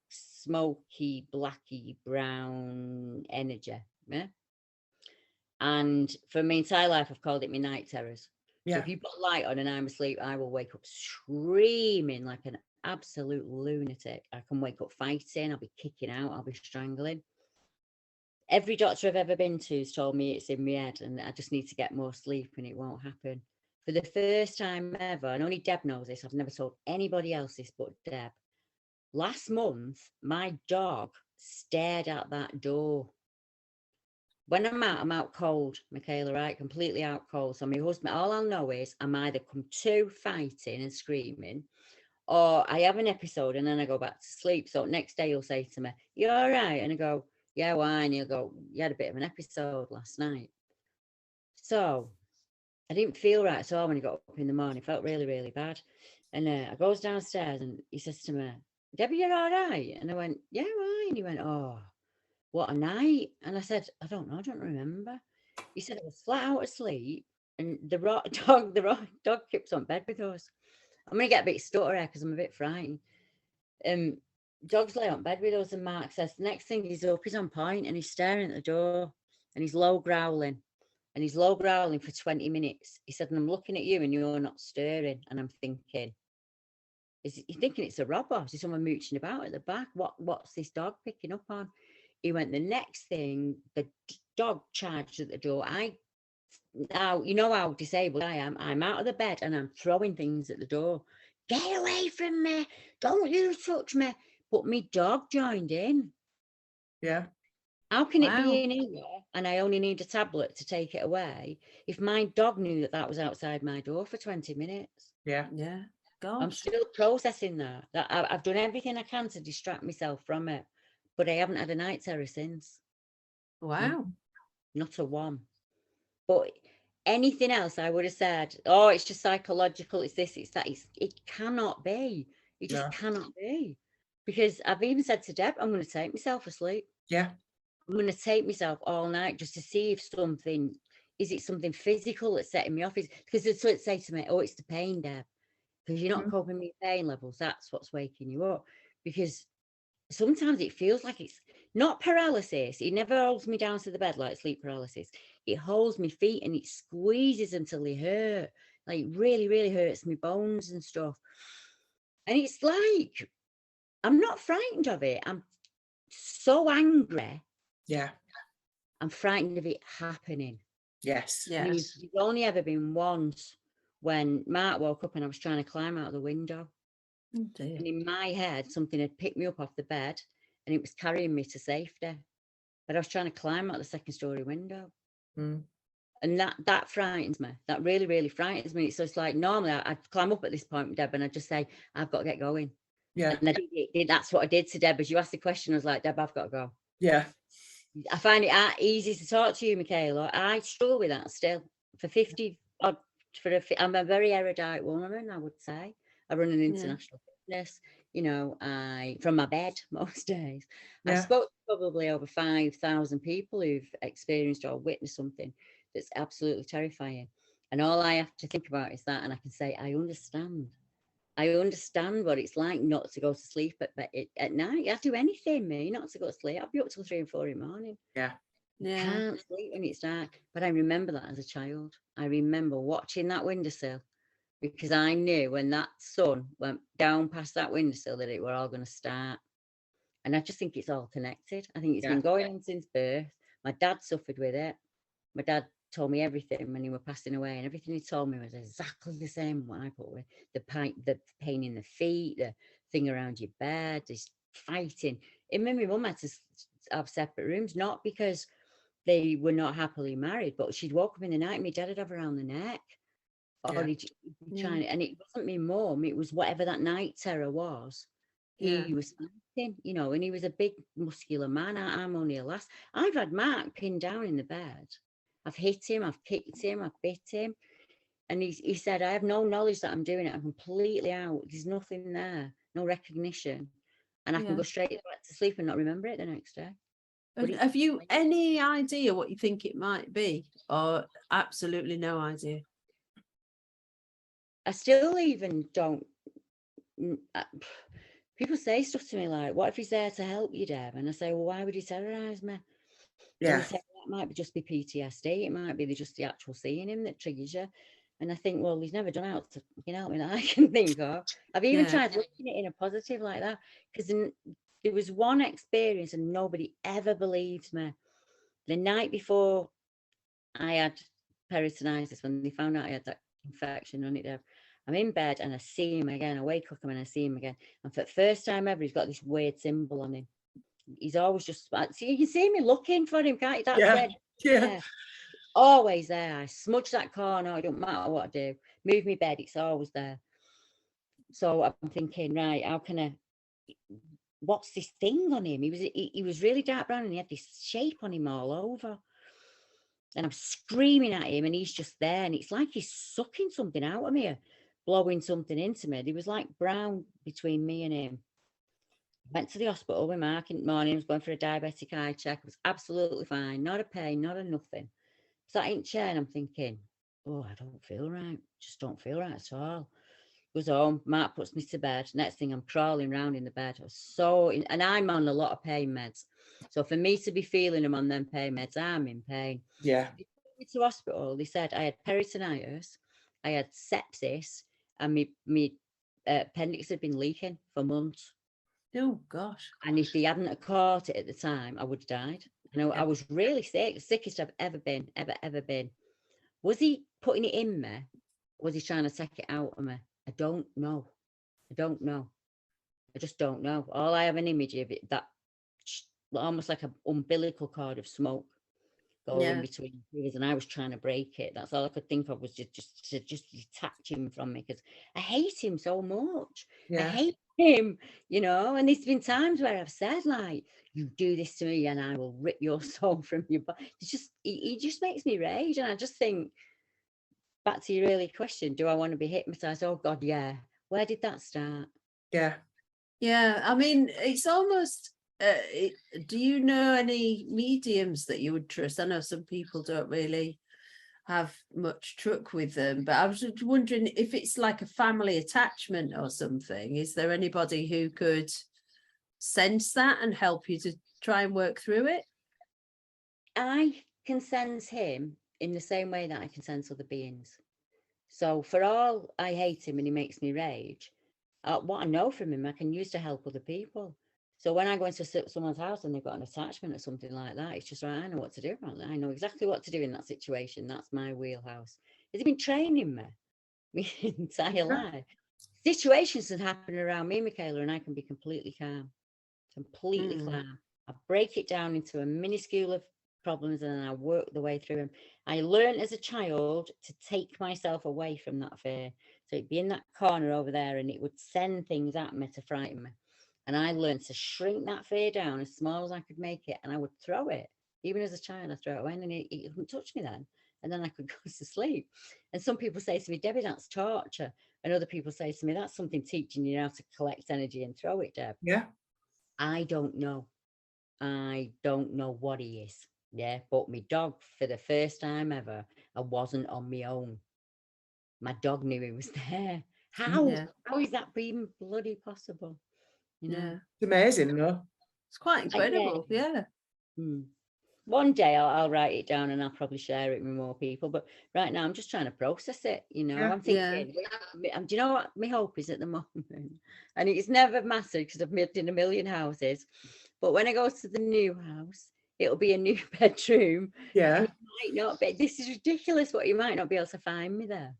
smoky, blacky, brown energy. Yeah. And for my entire life, I've called it my night terrors. Yeah. So if you put light on and I'm asleep, I will wake up screaming like an absolute lunatic. I can wake up fighting, I'll be kicking out, I'll be strangling. Every doctor I've ever been to has told me it's in my head and I just need to get more sleep and it won't happen. For the first time ever, and only Deb knows this, I've never told anybody else this but Deb. Last month, my dog stared at that door. When I'm out cold, Michaela, right? Completely out cold. So my husband, all I'll know is I'm either come to fighting and screaming, or I have an episode and then I go back to sleep. So next day he'll say to me, you all right? And I go, yeah, why? And he'll go, you had a bit of an episode last night. So I didn't feel right. So when I got up in the morning, I felt really, really bad. And I goes downstairs and he says to me, Debbie, you're all right? And I went, yeah, why? And he went, oh, what a night. And I said, I don't know, I don't remember. He said, I was flat out asleep and the dog keeps on bed with us. I'm going to get a bit stutter here because I'm a bit frightened. Dogs lay on bed with us and Mark says, the next thing he's up, he's on point and he's staring at the door and he's low growling. And he's low growling for 20 minutes. He said, and I'm looking at you and you're not stirring. And I'm thinking, is he thinking it's a robber? Is someone mooching about at the back? What's this dog picking up on? He went, the next thing, the dog charged at the door. Now, you know how disabled I am. I'm out of the bed and I'm throwing things at the door. Get away from me. Don't you touch me. But me dog joined in. Yeah. How can it be in here and I only need a tablet to take it away if my dog knew that was outside my door for 20 minutes? Yeah. Yeah. Gosh. I'm still processing that. I've done everything I can to distract myself from it, but I haven't had a night terror since. Wow. Not a one. But anything else I would have said, oh, it's just psychological, it's this, it's that. It cannot be. It just cannot be. Because I've even said to Deb, I'm going to take myself asleep. Yeah. I'm going to take myself all night just to see if is it something physical that's setting me off? Because it's what say to me, oh, it's the pain, Deb. Because you're not coping with pain levels. That's what's waking you up. Because sometimes it feels like it's not paralysis. It never holds me down to the bed like sleep paralysis. it holds my feet and it squeezes until they hurt. Like really, really hurts my bones and stuff. And it's like, I'm not frightened of it. I'm so angry. Yeah. I'm frightened of it happening. Yes. I mean, it's only ever been once when Mark woke up and I was trying to climb out the window. Oh dear. And in my head, something had picked me up off the bed and it was carrying me to safety. But I was trying to climb out the second story window. Mm. And that frightens me. That really, really frightens me. So it's like, normally I'd climb up at this point with Deb and I'd just say, I've got to get going. Yeah. And I did, that's what I did to Deb. As you asked the question, I was like, Deb, I've got to go. Yeah. I find it easy to talk to you, Michaela. I struggle with that still. For 50 odd, I'm a very erudite woman, I would say. I run an international business, you know, from my bed most days. I spoke to probably over 5,000 people who've experienced or witnessed something that's absolutely terrifying. And all I have to think about is that, and I can say, I understand. I understand what it's like not to go to sleep at night. I'd do anything, me, not to go to sleep. I'd be up till 3 and 4 in the morning. Yeah. Can't sleep when it's dark. But I remember that as a child. I remember watching that windowsill because I knew when that sun went down past that windowsill that it were all going to start. And I just think it's all connected. I think it's been going on since birth. My dad suffered with it. My dad told me everything when he was passing away, and everything he told me was exactly the same what I put with the pain in the feet, the thing around your bed, this fighting. It made my mum had to have separate rooms, not because they were not happily married, but she'd woke up in the night and my dad would have her around the neck. Or he'd trying, and it wasn't my mum, it was whatever that night terror was. He was fighting, you know, and he was a big muscular man. I'm only a lass. I've had Mark pinned down in the bed. I've hit him, I've kicked him, I've bit him. And he said, I have no knowledge that I'm doing it. I'm completely out. There's nothing there, no recognition. And I can go straight back to sleep and not remember it the next day. Have you any idea what you think it might be, or absolutely no idea? I still even don't. People say stuff to me like, what if he's there to help you, Deb? And I say, well, why would he terrorise me? Yeah. And they say, that might just be PTSD. It might be just the actual seeing him that triggers you. And I think, well, he's never done out to help me that I can think of. I've even tried looking at it in a positive like that, because there was one experience and nobody ever believed me. The night before I had peritonitis, when they found out I had that infection on it, I'm in bed and I see him again. I wake up and I see him again. And for the first time ever, he's got this weird symbol on him. He's always just, so you can see me looking for him, can't you? That's red. Yeah. Always there. I smudge that corner. It don't matter what I do. Move my bed. It's always there. So I'm thinking, right, how can I, what's this thing on him? He was really dark brown and he had this shape on him all over. And I'm screaming at him and he's just there. And it's like he's sucking something out of me, blowing something into me. There was like brown between me and him. Went to the hospital with Mark in the morning. I was going for a diabetic eye check. It was absolutely fine. Not a pain, not a nothing. Sat in chair and I'm thinking, oh, I don't feel right. Just don't feel right at all. Goes home. Mark puts me to bed. Next thing, I'm crawling around in the bed. I was and I'm on a lot of pain meds. So for me to be feeling them on them pain meds, I'm in pain. Yeah. They took me to hospital. They said I had peritonitis, I had sepsis, and my appendix had been leaking for months. Oh gosh. And if he hadn't caught it at the time, I would have died. You know, I was really sick, sickest I've ever been, ever been. Was he putting it in me? Was he trying to take it out of me? I don't know. I just don't know. All I have an image of it, that almost like an umbilical cord of smoke going between us, and I was trying to break it. That's all I could think of, was just detach him from me, because I hate him so much. I hate him, you know. And there's been times where I've said, like, you do this to me and I will rip your soul from your body. It's just, he just makes me rage. And I just think, back to your earlier question, do I want to be hypnotized? Oh God, yeah. Where did that start? Yeah. I mean, it's almost, do you know any mediums that you would trust? I know some people don't really have much truck with them, but I was just wondering if it's like a family attachment or something. Is there anybody who could sense that and help you to try and work through it? I can sense him in the same way that I can sense other beings. So for all I hate him and he makes me rage, what I know from him, I can use to help other people. So when I go into someone's house and they've got an attachment or something like that, it's just right, I know what to do about that. I know exactly what to do in that situation. That's my wheelhouse. Has he been training me my entire life? Situations that happen around me, Michaela, and I can be completely calm. Completely calm. I break it down into a minuscule of problems and then I work the way through them. I learned as a child to take myself away from that fear. So it'd be in that corner over there and it would send things at me to frighten me. And I learned to shrink that fear down as small as I could make it. And I would throw it. Even as a child, I throw it away and then it wouldn't touch me then. And then I could go to sleep. And some people say to me, Debbie, that's torture. And other people say to me, that's something teaching you how to collect energy and throw it, Deb. Yeah. I don't know. I don't know what he is. Yeah. But my dog, for the first time ever, I wasn't on my own. My dog knew he was there. How? Yeah. How is that even bloody possible? You know? Yeah. It's amazing, though. It's quite incredible. Yeah. One day I'll write it down and I'll probably share it with more people. But right now I'm just trying to process it. You know, Yeah. I'm thinking, do you know what my hope is at the moment? And it's never mattered because I've lived in a million houses. But when I go to the new house, it'll be a new bedroom. Yeah. And you might not be, this is ridiculous, but you might not be able to find me there.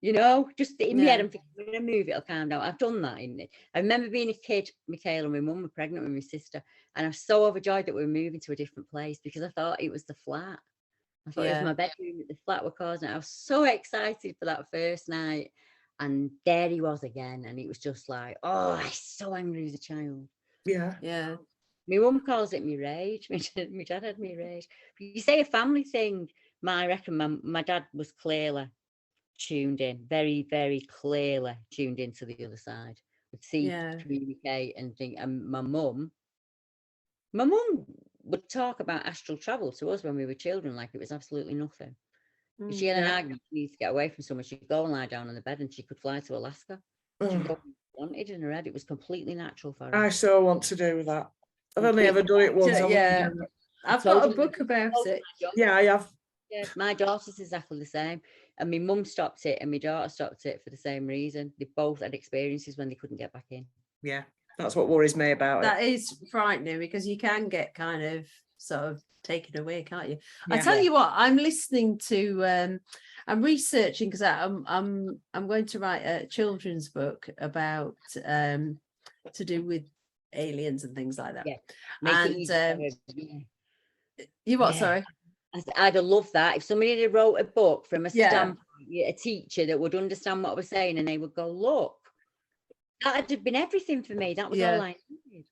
You know, just in my head, I'm thinking, when I move, it'll calm down. I've done that. I remember being a kid, Michaela, and my mum were pregnant with my sister, and I was so overjoyed that we were moving to a different place because I thought it was the flat. I thought it was my bedroom that the flat were causing. I was so excited for that first night, and there he was again, and it was just like, oh, I was so angry as a child. Yeah. Yeah. My mum calls it me rage. My dad had me rage. But you say a family thing. I reckon my dad was clearly tuned in, very, very clearly tuned into the other side. Would see, communicate, and think. And my mum would talk about astral travel to us when we were children, like it was absolutely nothing. If she had an argument, she needs to get away from someone, she'd go and lie down on the bed, and she could fly to Alaska. She could go where she wanted in her head. It was completely natural for her. I so want to do that. I've only ever done it once. Yeah. I've got a book about it. Yeah, I have. Yeah, my daughter's exactly the same. And my mum stopped it and my daughter stopped it for the same reason. They both had experiences when they couldn't get back in. Yeah, that's what worries me about it. That is frightening because you can get kind of sort of taken away, can't you? Yeah. I tell you what, I'm listening to I'm researching because I'm going to write a children's book about to do with aliens and things like that. Yeah. You what, sorry? I'd have loved that if somebody had wrote a book from a standpoint, a teacher that would understand what I was saying, and they would go, look, that'd have been everything for me. That was all I needed.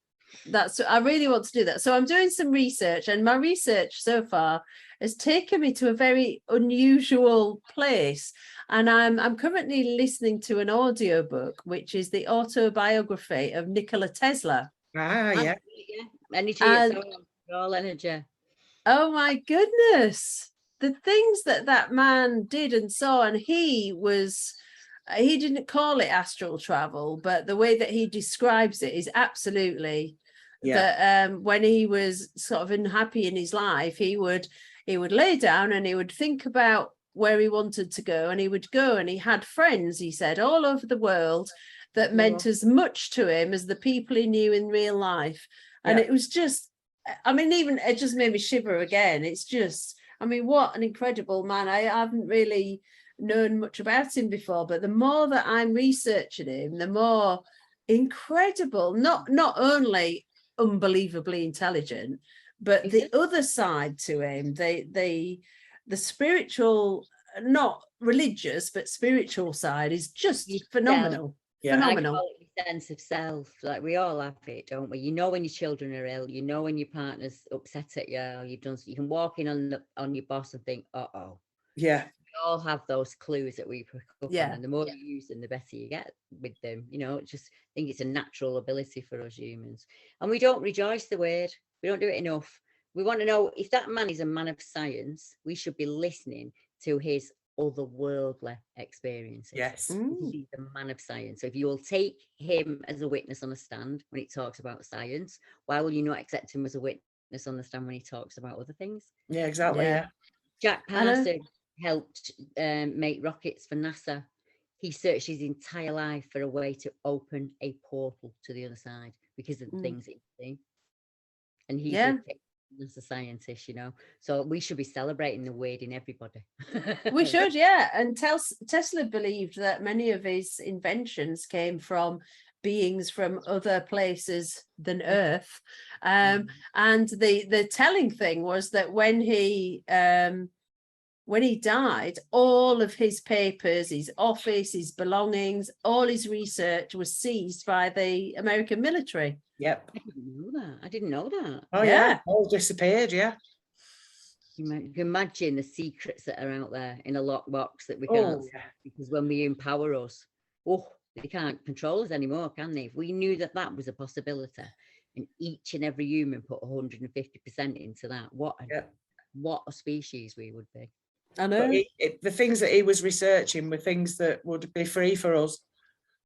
I really want to do that. So I'm doing some research, and my research so far has taken me to a very unusual place. And I'm currently listening to an audiobook, which is the autobiography of Nikola Tesla. Yeah. Energy, all energy. Oh my goodness. The things that man did and saw, and he didn't call it astral travel, but the way that he describes it is absolutely that when he was sort of unhappy in his life, he would lay down and he would think about where he wanted to go, and he would go, and he had friends, he said, all over the world that meant as much to him as the people he knew in real life. And it was just, I mean, even it just made me shiver again. It's just, I mean, what an incredible man. I haven't really known much about him before, but the more that I'm researching him, the more incredible, not only unbelievably intelligent, but the other side to him, the spiritual, not religious, but spiritual side is just phenomenal. Phenomenal. I call it the sense of self. Like we all have it, don't we? You know when your children are ill, you know when your partner's upset at you, or you can walk in on your boss and think, yeah. We all have those clues that we pick up on, and the more you use them, the better you get with them. You know, just think it's a natural ability for us humans, and we don't rejoice the word. We don't do it enough. We want to know if that man is a man of science. We should be listening to his otherworldly experiences. Yes. He's a man of science. So if you will take him as a witness on a stand when it talks about science, why will you not accept him as a witness understand when he talks about other things. Yeah, exactly. Yeah. Yeah. Jack I know. Parser helped make rockets for NASA. He searched his entire life for a way to open a portal to the other side because of the things that he's seen. And he's Yeah. a scientist, you know. So we should be celebrating the weird in everybody. We should, yeah. And Tesla believed that many of his inventions came from beings from other places than Earth. And the telling thing was that when he died, all of his papers, his office, his belongings, all his research was seized by the American military. Yep. I didn't know that. Oh yeah. All disappeared. Yeah. You can imagine the secrets that are out there in a lockbox that we can't see, because when we empower us, they can't control us anymore, can they? If we knew that that was a possibility and each and every human put 150% into that, what a species we would be. I know. The things that he was researching were things that would be free for us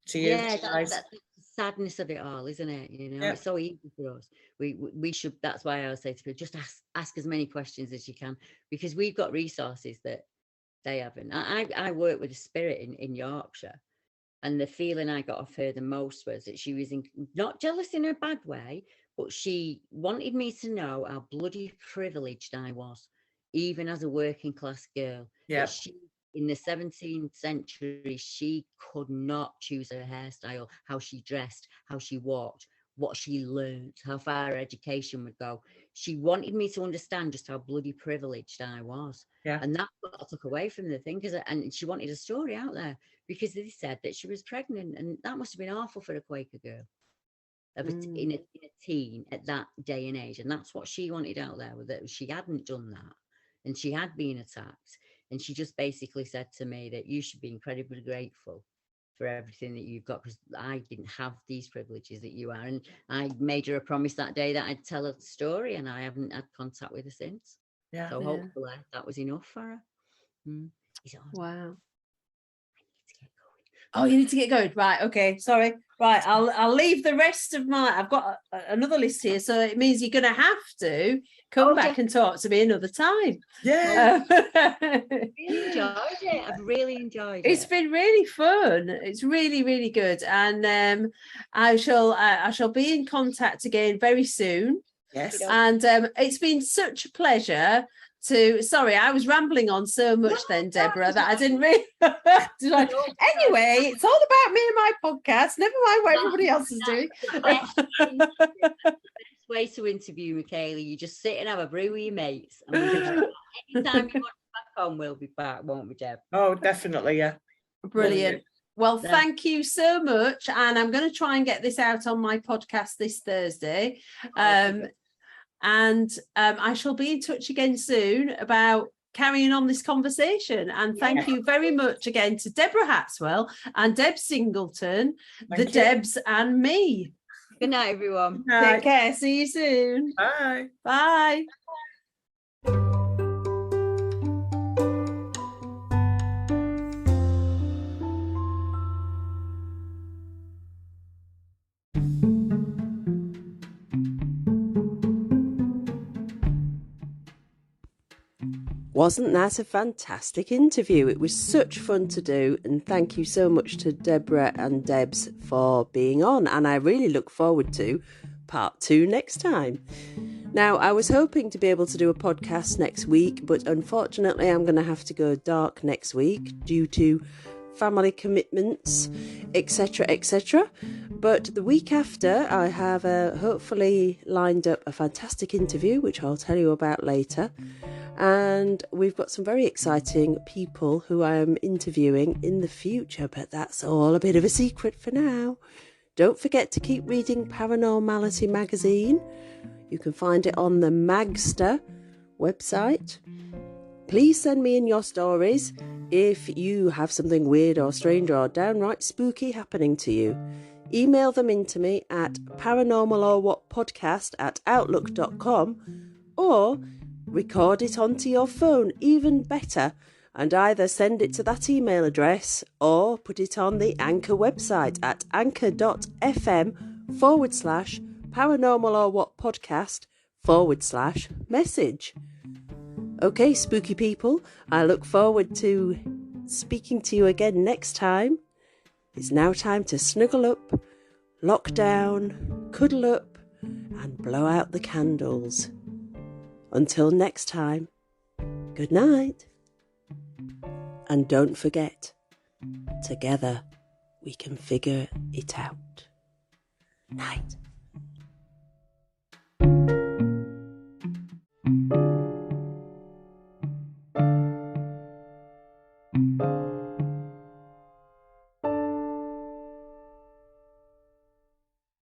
to use. Yeah, that's the sadness of it all, isn't it? You know, it's so easy for us. We should. That's why I always say to people, just ask as many questions as you can, because we've got resources that they haven't. I work with a spirit in Yorkshire, and the feeling I got off her the most was that she was not jealous in a bad way, but she wanted me to know how bloody privileged I was, even as a working class girl. Yeah. In the 17th century, she could not choose her hairstyle, how she dressed, how she walked, what she learned, how far her education would go. She wanted me to understand just how bloody privileged I was. Yeah. And that's what I took away from the thing. And she wanted a story out there, because they said that she was pregnant, and that must have been awful for a Quaker girl in a teen at that day and age. And that's what she wanted out there, that she hadn't done that and she had been attacked. And she just basically said to me that you should be incredibly grateful for everything that you've got, because I didn't have these privileges that you are. And I made her a promise that day that I'd tell her the story, and I haven't had contact with her since. Yeah. So hopefully that was enough for her. Wow. Oh, you need to get going. Right. Okay. Sorry. Right. I'll leave the rest of I've got another list here. So it means you're going to have to come back and talk to me another time. Yeah. I've really enjoyed it. It's been really fun. It's really, really good. And I shall be in contact again very soon. Yes. And it's been such a pleasure sorry, I was rambling on so much then, Deborah, that I didn't really anyway, it's all about me and my podcast, never mind what everybody else is doing. The best way to interview, Michaela, you just sit and have a brew with your mates, and anytime you want to back on, we'll be back, won't we, Deb? Oh, definitely. Yeah. Brilliant. Well, thank you so much, and I'm going to try and get this out on my podcast this Thursday. And I shall be in touch again soon about carrying on this conversation. And thank you very much again to Deborah Hatswell and Deb Singleton, Debs and me. Good night, everyone. Take care. See you soon. Bye. Bye. Wasn't that a fantastic interview? It was such fun to do, and thank you so much to Deborah and Debs for being on, and I really look forward to part 2 next time. Now, I was hoping to be able to do a podcast next week, but unfortunately I'm going to have to go dark next week due to family commitments, etc., etc. But the week after, I have hopefully lined up a fantastic interview, which I'll tell you about later. And we've got some very exciting people who I am interviewing in the future, but that's all a bit of a secret for now. Don't forget to keep reading Paranormality magazine. You can find it on the Magster website. Please send me in your stories if you have something weird or strange or downright spooky happening to you. Email them in to me at paranormalorwhatpodcast@outlook.com, or record it onto your phone, even better, and either send it to that email address or put it on the Anchor website at anchor.fm/paranormal or what podcast /message. Okay, spooky people, I look forward to speaking to you again next time. It's now time to snuggle up, lock down, cuddle up, and blow out the candles. Until next time, good night. And don't forget, together we can figure it out. Night.